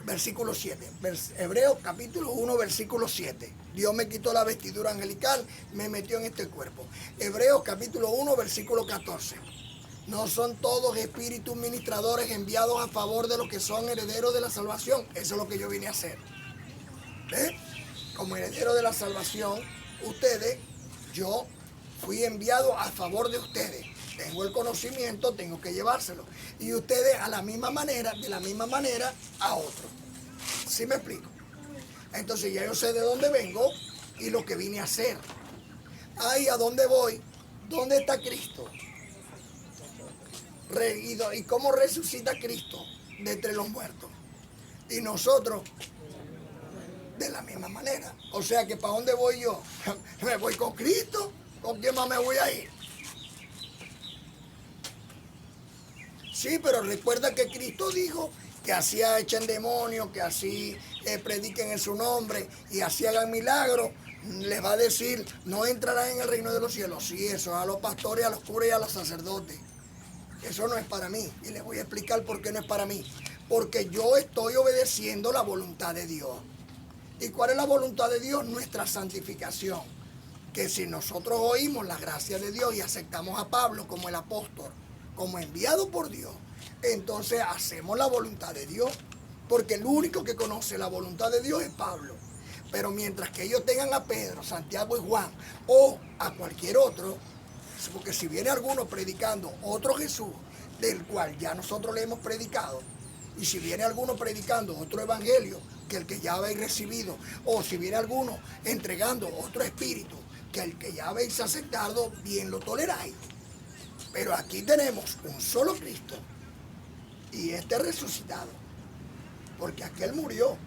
Versículo 7. Hebreos capítulo 1, versículo 7. Dios me quitó la vestidura angelical, me metió en este cuerpo. Hebreos capítulo 1, versículo 14. No son todos espíritus ministradores enviados a favor de los que son herederos de la salvación. Eso es lo que yo vine a hacer. ¿Ves? Como heredero de la salvación, ustedes, yo fui enviado a favor de ustedes. Tengo el conocimiento, tengo que llevárselo. Y ustedes de la misma manera, a otros. ¿Sí me explico? Entonces ya yo sé de dónde vengo y lo que vine a hacer. Ahí a dónde voy, ¿dónde está Cristo? ¿Y cómo resucita Cristo de entre los muertos? Y nosotros de la misma manera. O sea que ¿para dónde voy yo? ¿Me voy con Cristo? ¿Con quién más me voy a ir? Sí, pero recuerda que Cristo dijo que así echen demonios, que así prediquen en su nombre y así hagan milagros. Les va a decir, no entrarán en el reino de los cielos. Sí, eso a los pastores, a los curas y a los sacerdotes. Eso no es para mí. Y les voy a explicar por qué no es para mí. Porque yo estoy obedeciendo la voluntad de Dios. ¿Y cuál es la voluntad de Dios? Nuestra santificación. Que si nosotros oímos la gracia de Dios y aceptamos a Pablo como el apóstol, como enviado por Dios, entonces hacemos la voluntad de Dios, porque el único que conoce la voluntad de Dios es Pablo. Pero mientras que ellos tengan a Pedro, Santiago y Juan, o a cualquier otro, porque si viene alguno predicando otro Jesús, del cual ya nosotros le hemos predicado, y si viene alguno predicando otro evangelio, que el que ya habéis recibido, o si viene alguno entregando otro espíritu, que el que ya habéis aceptado, bien lo toleráis. Pero aquí tenemos un solo Cristo y este resucitado, porque aquel murió.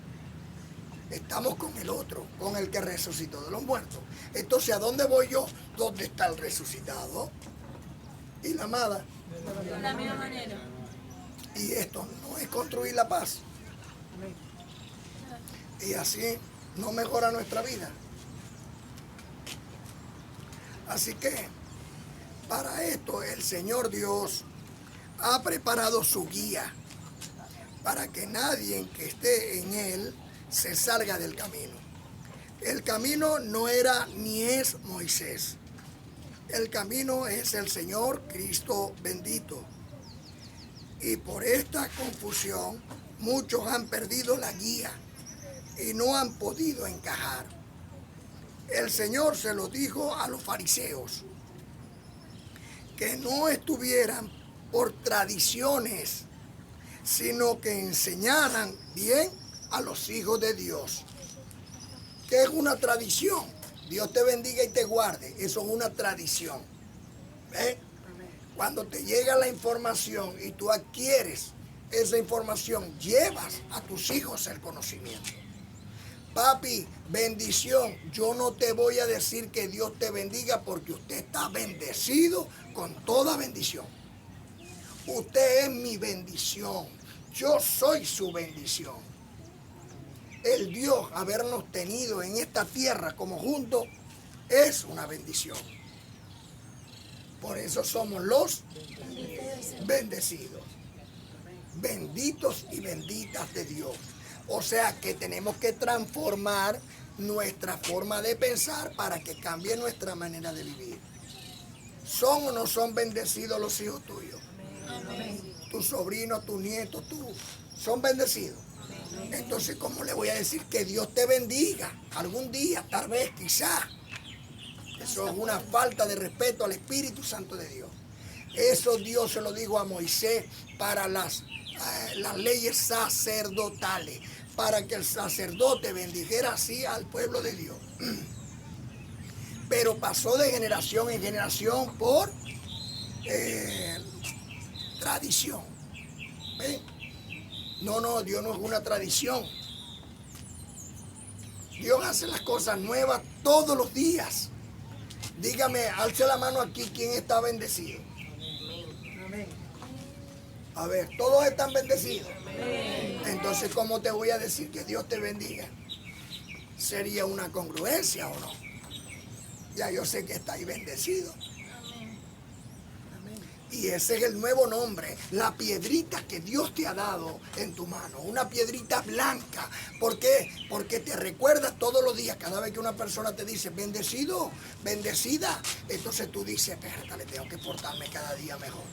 Estamos con el otro, con el que resucitó de los muertos. Entonces, ¿a dónde voy yo? ¿Dónde está el resucitado? Y la amada. De la misma manera. Y esto no es construir la paz. Y así no mejora nuestra vida. Así que, para esto el Señor Dios ha preparado su guía, para que nadie que esté en él se salga del camino. El camino no era ni es Moisés. El camino es el Señor Cristo bendito. Y por esta confusión, muchos han perdido la guía y no han podido encajar. El Señor se lo dijo a los fariseos, que no estuvieran por tradiciones, sino que enseñaran bien a los hijos de Dios. ¿Qué es una tradición? Dios te bendiga y te guarde. Eso es una tradición. ¿Ves? Cuando te llega la información y tú adquieres esa información, llevas a tus hijos el conocimiento. Papi, bendición. Yo no te voy a decir que Dios te bendiga porque usted está bendecido con toda bendición. Usted es mi bendición. Yo soy su bendición. El Dios habernos tenido en esta tierra como juntos es una bendición. Por eso somos los bendecidos. Benditos y benditas de Dios. O sea que tenemos que transformar nuestra forma de pensar para que cambie nuestra manera de vivir. ¿Son o no son bendecidos los hijos tuyos? Tus sobrinos, tus nietos, ¿son bendecidos? Entonces, ¿cómo le voy a decir que Dios te bendiga? Algún día, tal vez, quizá. Eso es una falta de respeto al Espíritu Santo de Dios. Eso Dios se lo dijo a Moisés para las leyes sacerdotales, para que el sacerdote bendijera así al pueblo de Dios. Pero pasó de generación en generación por tradición. ¿Ven? No, Dios no es una tradición. Dios hace las cosas nuevas todos los días. Dígame, alce la mano aquí, ¿quién está bendecido? A ver, ¿todos están bendecidos? Entonces, ¿cómo te voy a decir que Dios te bendiga? ¿Sería una congruencia o no? Ya yo sé que estáis bendecidos. Y ese es el nuevo nombre, la piedrita que Dios te ha dado en tu mano, una piedrita blanca. ¿Por qué? Porque te recuerdas todos los días, cada vez que una persona te dice, bendecido, bendecida, entonces tú dices, espérate, tengo que portarme cada día mejor.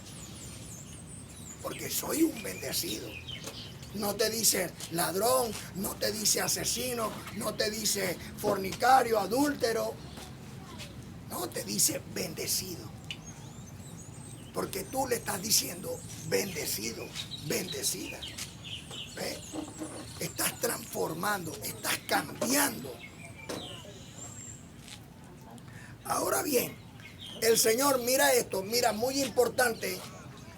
Porque soy un bendecido. No te dice ladrón, no te dice asesino, no te dice fornicario, adúltero. No, te dice bendecido. Porque tú le estás diciendo bendecido, bendecida. ¿Ves? Estás transformando, estás cambiando. Ahora bien, el Señor mira esto, mira muy importante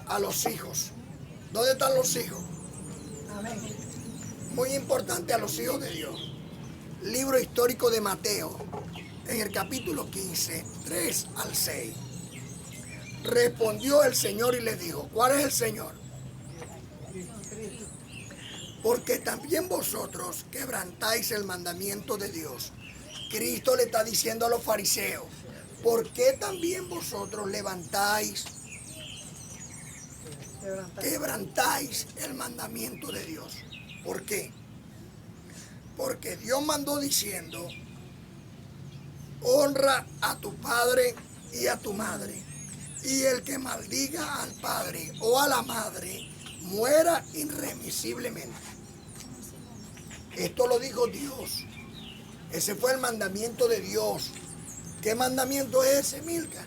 a los hijos. ¿Dónde están los hijos? Muy importante a los hijos de Dios. Libro histórico de Mateo, en el capítulo 15, 3 al 6. Respondió el Señor y le dijo, ¿cuál es el Señor? Porque también vosotros quebrantáis el mandamiento de Dios. Cristo le está diciendo a los fariseos, ¿por qué también vosotros quebrantáis el mandamiento de Dios? ¿Por qué? Porque Dios mandó diciendo, honra a tu padre y a tu madre. Y el que maldiga al padre o a la madre, muera irremisiblemente. Esto lo dijo Dios. Ese fue el mandamiento de Dios. ¿Qué mandamiento es ese, Milka?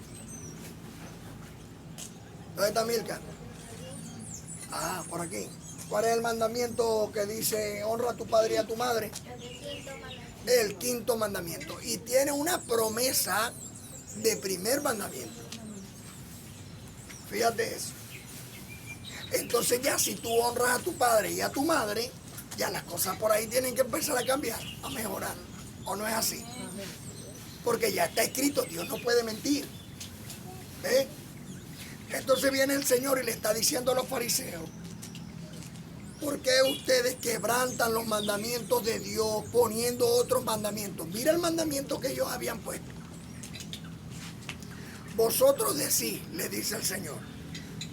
¿Dónde está Milka? Ah, por aquí. ¿Cuál es el mandamiento que dice honra a tu padre y a tu madre? el quinto mandamiento. Y tiene una promesa de primer mandamiento. Fíjate eso. Entonces ya si tú honras a tu padre y a tu madre, ya las cosas por ahí tienen que empezar a cambiar, a mejorar. ¿O no es así? Porque ya está escrito, Dios no puede mentir. ¿Ve? Entonces viene el Señor y le está diciendo a los fariseos: ¿por qué ustedes quebrantan los mandamientos de Dios poniendo otros mandamientos? Mira el mandamiento que ellos habían puesto. Vosotros decís, le dice el Señor,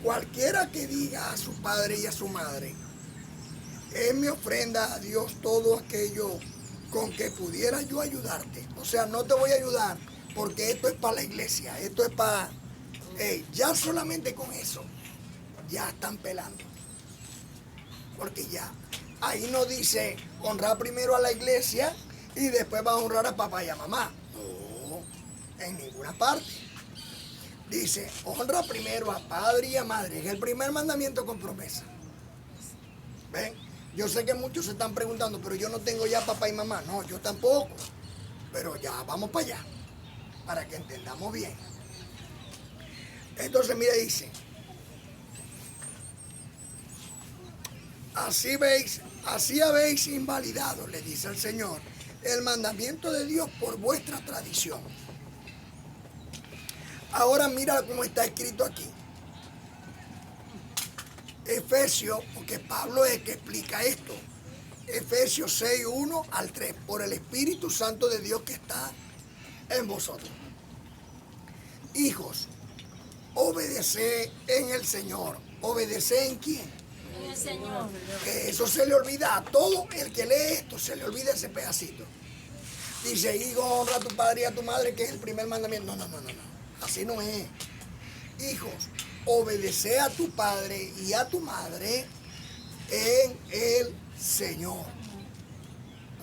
cualquiera que diga a su padre y a su madre, es mi ofrenda a Dios todo aquello con que pudiera yo ayudarte. O sea, no te voy a ayudar porque esto es para la iglesia, esto es para... ya solamente con eso, ya están pelando. Porque ya, ahí no dice honrar primero a la iglesia y después va a honrar a papá y a mamá. No, en ninguna parte. Dice, honra primero a padre y a madre. Es el primer mandamiento con promesa. ¿Ven? Yo sé que muchos se están preguntando, pero yo no tengo ya papá y mamá. No, yo tampoco. Pero ya, vamos para allá, para que entendamos bien. Entonces, mira, dice, así habéis invalidado, le dice el Señor, el mandamiento de Dios por vuestra tradición. Ahora mira cómo está escrito aquí. Efesios, porque Pablo es el que explica esto. Efesios 6, 1 al 3, por el Espíritu Santo de Dios que está en vosotros. Hijos, obedeced en el Señor. ¿Obedeced en quién? En el Señor. Que eso se le olvida a todo el que lee esto, se le olvida ese pedacito. Dice, hijo, honra a tu padre y a tu madre, que es el primer mandamiento. No. Así no es. Hijos, obedece a tu padre y a tu madre en el Señor.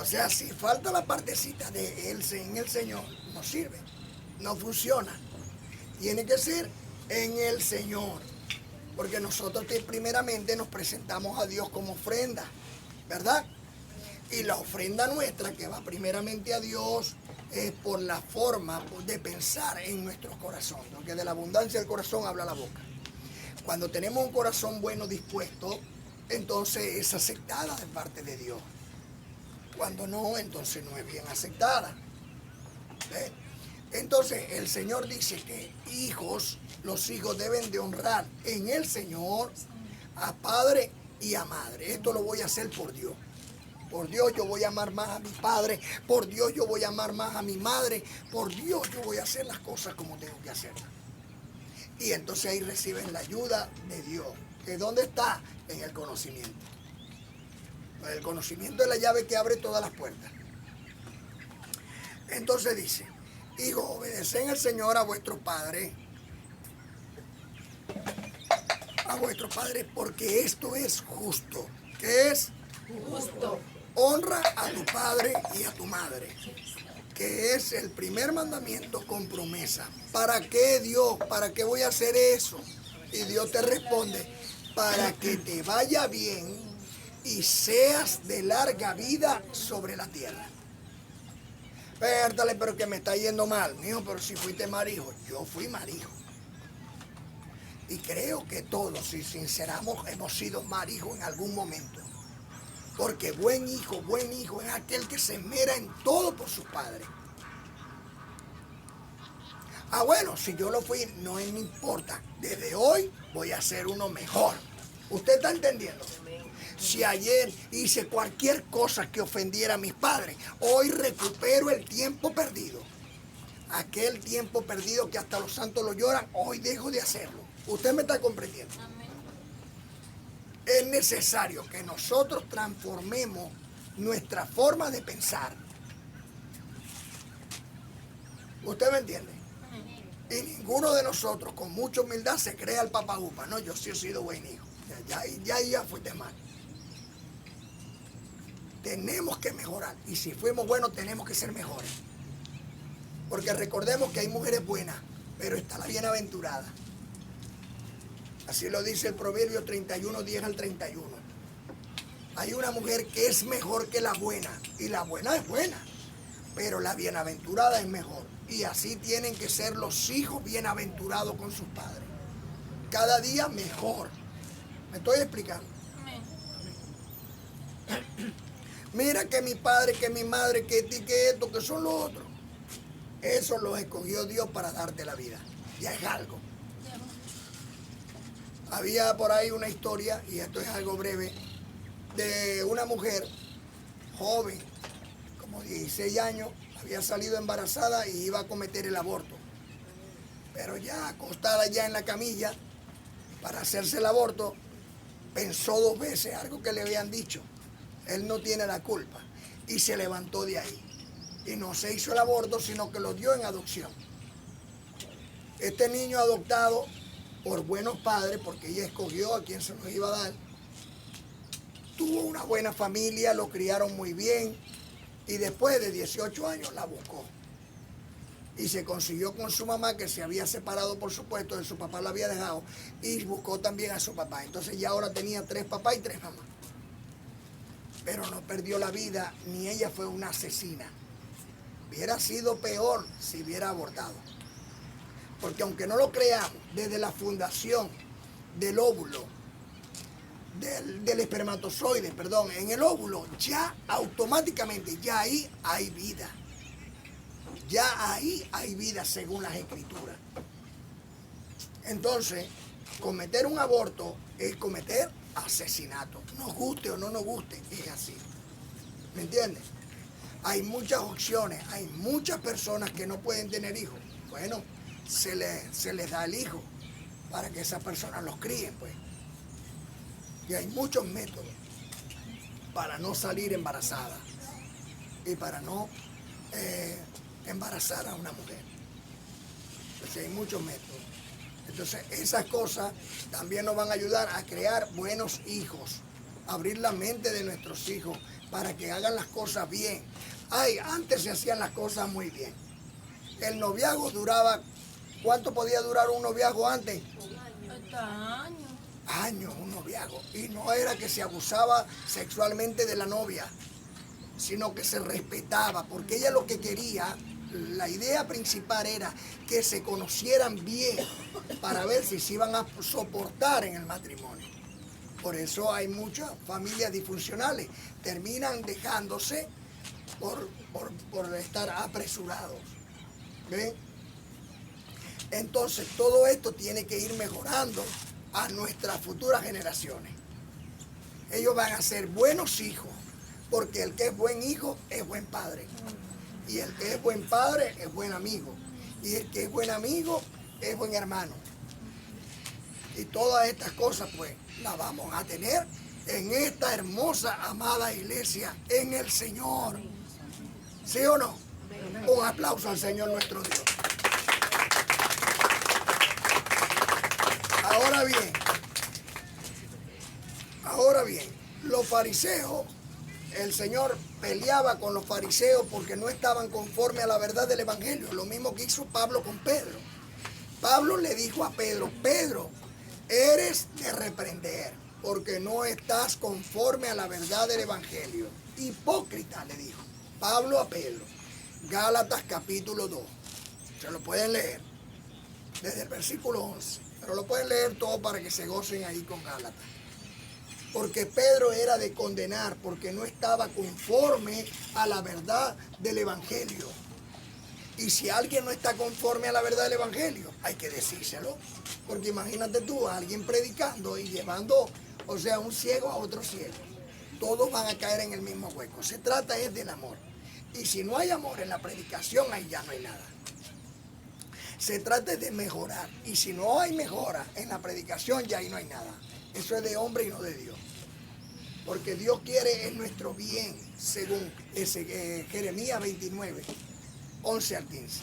O sea, si falta la partecita de él en el Señor, no sirve, no funciona. Tiene que ser en el Señor. Porque nosotros primeramente nos presentamos a Dios como ofrenda, ¿verdad? Y la ofrenda nuestra que va primeramente a Dios es por la forma de pensar en nuestros corazones, porque de la abundancia del corazón habla la boca. Cuando tenemos un corazón bueno dispuesto, entonces es aceptada de parte de Dios. Cuando no, entonces no es bien aceptada. ¿Ves? Entonces el Señor dice que los hijos deben de honrar en el Señor a padre y a madre. Esto lo voy a hacer por Dios. Por Dios yo voy a amar más a mi padre, por Dios yo voy a amar más a mi madre, por Dios yo voy a hacer las cosas como tengo que hacerlas. Y entonces ahí reciben la ayuda de Dios. ¿Que dónde está? En el conocimiento. El conocimiento es la llave que abre todas las puertas. Entonces dice, hijos, obedeced al Señor a vuestros padres. A vuestros padres, porque esto es justo. ¿Qué es? Justo. Honra a tu padre y a tu madre, que es el primer mandamiento con promesa. ¿Para qué, Dios? ¿Para qué voy a hacer eso? Y Dios te responde, para que te vaya bien y seas de larga vida sobre la tierra. Pértale, pero que me está yendo mal. Mijo, pero si fuiste marido, yo fui marido. Y creo que todos, si sinceramos, hemos sido maridos en algún momento. Porque buen hijo es aquel que se esmera en todo por sus padres. Ah, bueno, si yo lo fui, no me importa. Desde hoy voy a ser uno mejor. ¿Usted está entendiendo? Si ayer hice cualquier cosa que ofendiera a mis padres, hoy recupero el tiempo perdido. Aquel tiempo perdido que hasta los santos lo lloran, hoy dejo de hacerlo. ¿Usted me está comprendiendo? Es necesario que nosotros transformemos nuestra forma de pensar. ¿Usted me entiende? Y ninguno de nosotros con mucha humildad se crea el papá upa. No, yo sí he sido buen hijo. Ya fuiste mal. Tenemos que mejorar. Y si fuimos buenos, tenemos que ser mejores. Porque recordemos que hay mujeres buenas, pero está la bienaventurada. Así lo dice el Proverbio 31, 10 al 31. Hay una mujer que es mejor que la buena, y la buena es buena. pero la bienaventurada es mejor. Y así tienen que ser los hijos bienaventurados con sus padres. Cada día mejor. ¿Me estoy explicando? Amén. Mira que mi padre, que mi madre, que esto, que son los otros. Eso los escogió Dios para darte la vida. Ya es algo. Había por ahí una historia, y esto es algo breve, de una mujer joven, como 16 años, había salido embarazada y iba a cometer el aborto. Pero ya acostada ya en la camilla para hacerse el aborto, pensó 2 veces algo que le habían dicho. Él no tiene la culpa. Y se levantó de ahí. Y no se hizo el aborto, sino que lo dio en adopción. Este niño adoptado por buenos padres, porque ella escogió a quien se los iba a dar, tuvo una buena familia, lo criaron muy bien, y después de 18 años la buscó. Y se consiguió con su mamá, que se había separado, por supuesto, de su papá la había dejado, y buscó también a su papá. Entonces ya ahora tenía 3 papás y 3 mamás. Pero no perdió la vida, ni ella fue una asesina. Hubiera sido peor si hubiera abortado. Porque aunque no lo creamos, desde la fundación del óvulo, del espermatozoide, perdón, en el óvulo, ya automáticamente, ya ahí hay vida. Ya ahí hay vida según las escrituras. Entonces, cometer un aborto es cometer asesinato. Nos guste o no nos guste, es así. ¿Me entiendes? Hay muchas opciones, hay muchas personas que no pueden tener hijos. Bueno, se les da el hijo para que esas personas los críen, pues. Y hay muchos métodos para no salir embarazada y para no embarazar a una mujer. Entonces hay muchos métodos. Entonces esas cosas también nos van a ayudar a crear buenos hijos, abrir la mente de nuestros hijos para que hagan las cosas bien. Antes se hacían las cosas muy bien. El noviazgo duraba, ¿cuánto podía durar un noviazgo antes? Hasta años. Años, un noviazgo. Y no era que se abusaba sexualmente de la novia, sino que se respetaba, porque ella lo que quería, la idea principal era que se conocieran bien para ver si se iban a soportar en el matrimonio. Por eso hay muchas familias disfuncionales, terminan dejándose por estar apresurados. ¿Ven? Entonces todo esto tiene que ir mejorando a nuestras futuras generaciones. Ellos van a ser buenos hijos, porque el que es buen hijo es buen padre. Y el que es buen padre es buen amigo. Y el que es buen amigo es buen hermano. Y todas estas cosas, pues, las vamos a tener en esta hermosa, amada iglesia, en el Señor. ¿Sí o no? Un aplauso al Señor nuestro Dios. Ahora bien, los fariseos, el Señor peleaba con los fariseos porque no estaban conforme a la verdad del Evangelio, lo mismo que hizo Pablo con Pedro. Pablo le dijo a Pedro, Pedro, eres de reprender porque no estás conforme a la verdad del Evangelio. Hipócrita, le dijo Pablo a Pedro. Gálatas capítulo 2. Se lo pueden leer desde el versículo 11. Pero lo pueden leer todo para que se gocen ahí con Gálatas. Porque Pedro era de condenar, porque no estaba conforme a la verdad del Evangelio. Y si alguien no está conforme a la verdad del Evangelio, hay que decírselo. Porque imagínate tú, a alguien predicando y llevando, o sea, un ciego a otro ciego. Todos van a caer en el mismo hueco. Se trata es del amor. Y si no hay amor en la predicación, ahí ya no hay nada. Se trata de mejorar. Y si no hay mejora en la predicación, ya ahí no hay nada. Eso es de hombre y no de Dios. Porque Dios quiere es nuestro bien, según Jeremías 29, 11 al 15.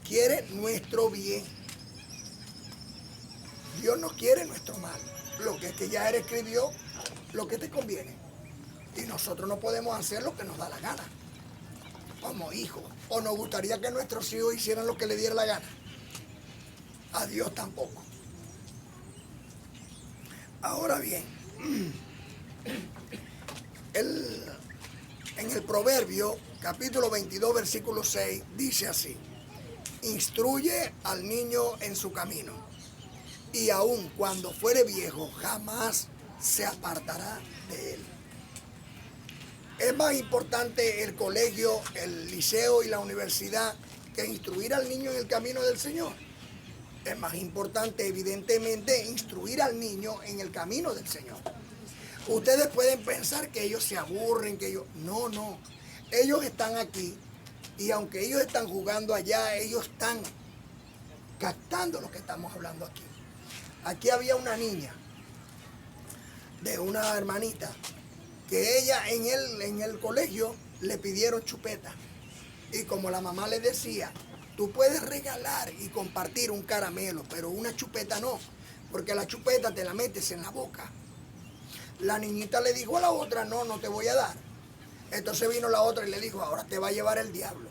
Quiere nuestro bien. Dios no quiere nuestro mal. Lo que es que ya Él escribió, lo que te conviene. Y nosotros no podemos hacer lo que nos da la gana. Como hijos. O nos gustaría que nuestros hijos hicieran lo que le diera la gana. A Dios tampoco. Ahora bien, en el Proverbio, capítulo 22, versículo 6, dice así: instruye al niño en su camino, y aun cuando fuere viejo, jamás se apartará de él. Es más importante el colegio, el liceo y la universidad que instruir al niño en el camino del Señor. Es más importante, evidentemente, instruir al niño en el camino del Señor. Ustedes pueden pensar que ellos se aburren, que ellos... No, no. Ellos están aquí y aunque ellos están jugando allá, ellos están captando lo que estamos hablando aquí. Aquí había una niña de una hermanita que ella en el colegio le pidieron chupeta. Y como la mamá le decía, tú puedes regalar y compartir un caramelo, pero una chupeta no, porque la chupeta te la metes en la boca. La niñita le dijo a la otra, no, no te voy a dar. Entonces vino la otra y le dijo, ahora te va a llevar el diablo.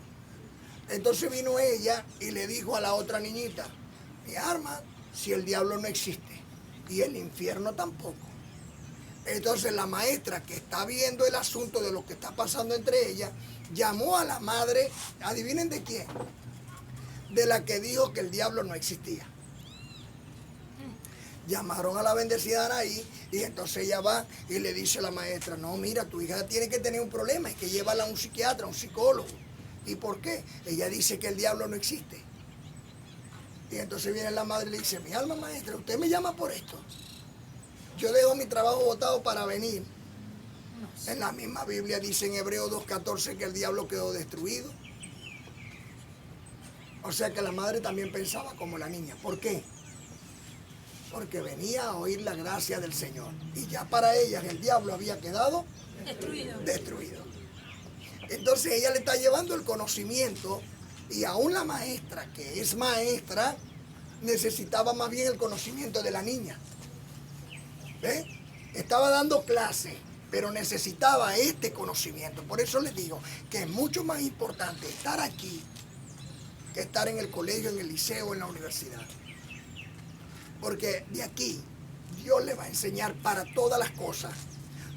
Entonces vino ella y le dijo a la otra niñita, mi arma, si el diablo no existe y el infierno tampoco. Entonces la maestra, que está viendo el asunto de lo que está pasando entre ellas, llamó a la madre, adivinen de quién, de la que dijo que el diablo no existía. Llamaron a la bendecida ahí y entonces ella va y le dice a la maestra, no, mira, tu hija tiene que tener un problema, hay que llevarla a un psiquiatra, a un psicólogo. ¿Y por qué? Ella dice que el diablo no existe. Y entonces viene la madre y le dice, mi alma maestra, usted me llama por esto. Yo dejo mi trabajo botado para venir. En la misma Biblia dice en Hebreos 2:14 que el diablo quedó destruido. O sea que la madre también pensaba como la niña. ¿Por qué? Porque venía a oír la gracia del Señor. Y ya para ellas el diablo había quedado destruido. Entonces ella le está llevando el conocimiento y aún la maestra, que es maestra, necesitaba más bien el conocimiento de la niña. ¿Ve? Estaba dando clase, pero necesitaba este conocimiento. Por eso les digo que es mucho más importante estar aquí que estar en el colegio, en el liceo, en la universidad. Porque de aquí Dios le va a enseñar para todas las cosas.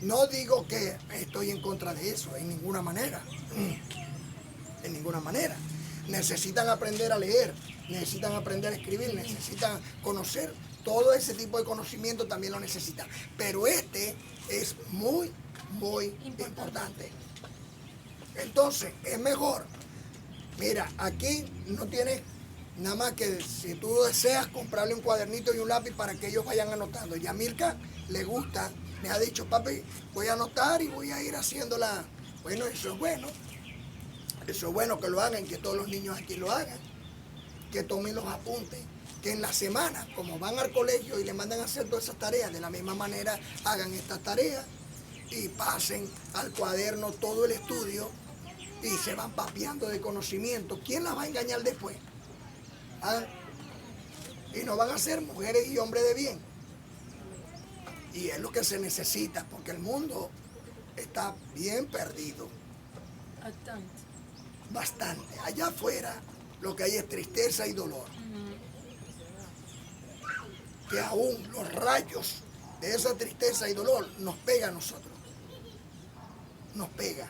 No digo que estoy en contra de eso, en ninguna manera. En ninguna manera. Necesitan aprender a leer, necesitan aprender a escribir, necesitan conocer. Todo ese tipo de conocimiento también lo necesitan. Pero este es muy, muy importante. Entonces, es mejor. Mira, aquí no tienes nada más que si tú deseas comprarle un cuadernito y un lápiz para que ellos vayan anotando. Y a Milka le gusta, me ha dicho, papi, voy a anotar y voy a ir haciéndola. Bueno, eso es bueno. Eso es bueno que lo hagan, que todos los niños aquí lo hagan. Que tomen los apuntes. Que en la semana, como van al colegio y le mandan a hacer todas esas tareas, de la misma manera hagan estas tareas y pasen al cuaderno todo el estudio y se van papeando de conocimiento. ¿Quién las va a engañar después? ¿Ah? Y no van a ser mujeres y hombres de bien. Y es lo que se necesita, porque el mundo está bien perdido. Bastante. Allá afuera lo que hay es tristeza y dolor. Que aún los rayos de esa tristeza y dolor nos pega a nosotros. Nos pega.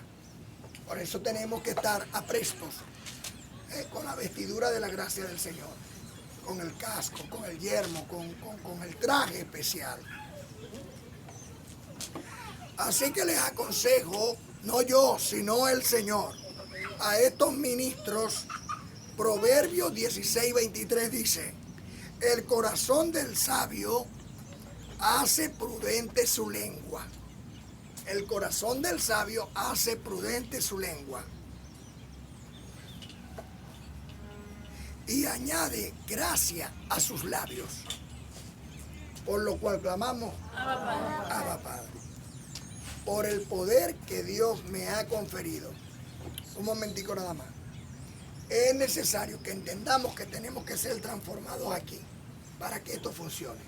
Por eso tenemos que estar aprestos con la vestidura de la gracia del Señor, con el casco, con el yermo, con el traje especial. Así que les aconsejo, no yo, sino el Señor, a estos ministros. Proverbios 16:23 dice, el corazón del sabio hace prudente su lengua. El corazón del sabio hace prudente su lengua. Y añade gracia a sus labios. Por lo cual clamamos, Abba Padre. Por el poder que Dios me ha conferido. Un momentico nada más. Es necesario que entendamos que tenemos que ser transformados aquí para que esto funcione.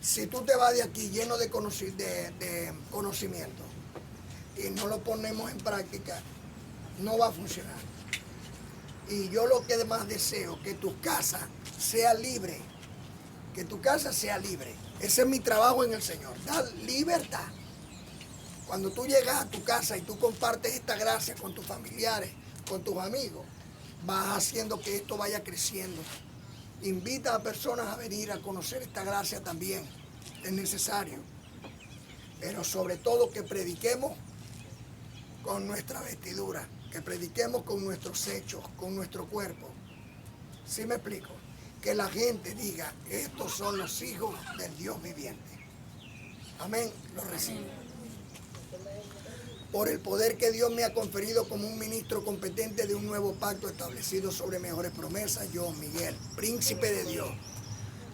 Si tú te vas de aquí lleno de conocimiento y no lo ponemos en práctica, no va a funcionar. Y yo lo que más deseo, que tu casa sea libre, que tu casa sea libre. Ese es mi trabajo en el Señor, dar libertad. Cuando tú llegas a tu casa y tú compartes esta gracia con tus familiares, con tus amigos, vas haciendo que esto vaya creciendo. Invita a personas a venir a conocer esta gracia también. Es necesario. Pero sobre todo que prediquemos con nuestra vestidura, que prediquemos con nuestros hechos, con nuestro cuerpo. ¿Sí me explico? Que la gente diga, estos son los hijos del Dios viviente. Amén, lo recibo. Por el poder que Dios me ha conferido como un ministro competente de un nuevo pacto establecido sobre mejores promesas, yo, Miguel, príncipe de Dios,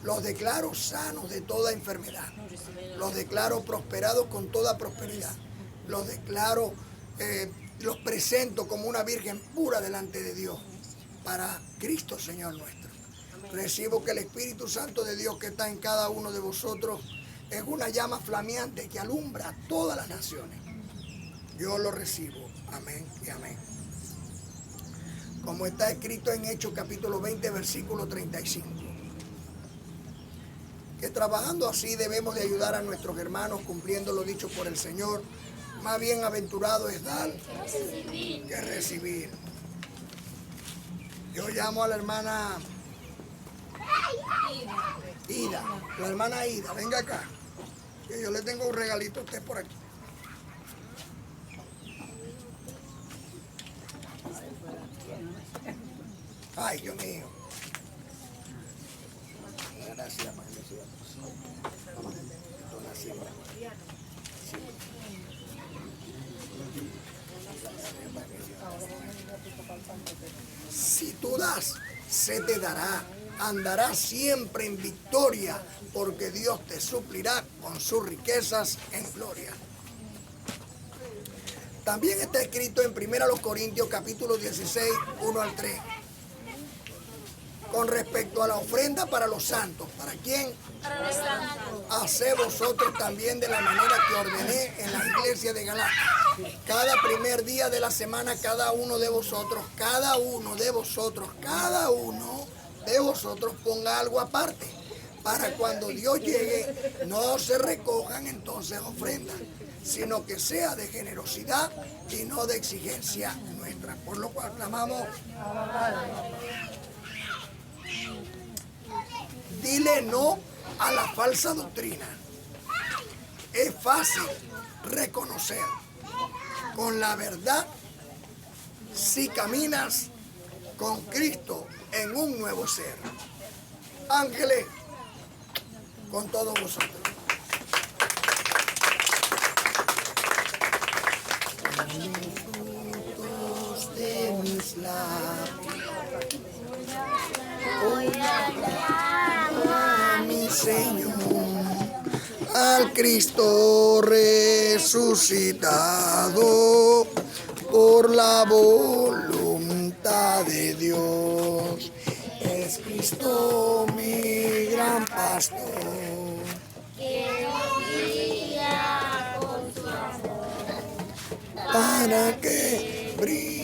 los declaro sanos de toda enfermedad, los declaro prosperados con toda prosperidad, los declaro, los presento como una virgen pura delante de Dios, para Cristo Señor nuestro. Recibo que el Espíritu Santo de Dios que está en cada uno de vosotros es una llama flameante que alumbra a todas las naciones. Yo lo recibo. Amén y amén. Como está escrito en Hechos capítulo 20, versículo 35. Que trabajando así debemos de ayudar a nuestros hermanos cumpliendo lo dicho por el Señor. Más bienaventurado es dar que recibir. Yo llamo a la hermana Ida. La hermana Ida, venga acá. Que yo le tengo un regalito a usted por aquí. Ay, Dios mío. Gracias, si tú das, se te dará. Andarás siempre en victoria, porque Dios te suplirá con sus riquezas en gloria. También está escrito en 1 Corintios capítulo 16, 1 al 3. Con respecto a la ofrenda para los santos. ¿Para quién? Para los santos. Haced vosotros también de la manera que ordené en la iglesia de Galacia. Cada primer día de la semana, cada uno de vosotros ponga algo aparte. Para cuando Dios llegue, no se recojan entonces ofrendas, sino que sea de generosidad y no de exigencia nuestra. Por lo cual clamamos. Dile no a la falsa doctrina. Es fácil reconocer con la verdad si caminas con Cristo en un nuevo ser. Ángeles, con todos vosotros. Frutos de mis labios, voy a dar a mi Señor, al Cristo resucitado por la voluntad de Dios. Es Cristo mi gran pastor, que nos guía con su amor, para que brille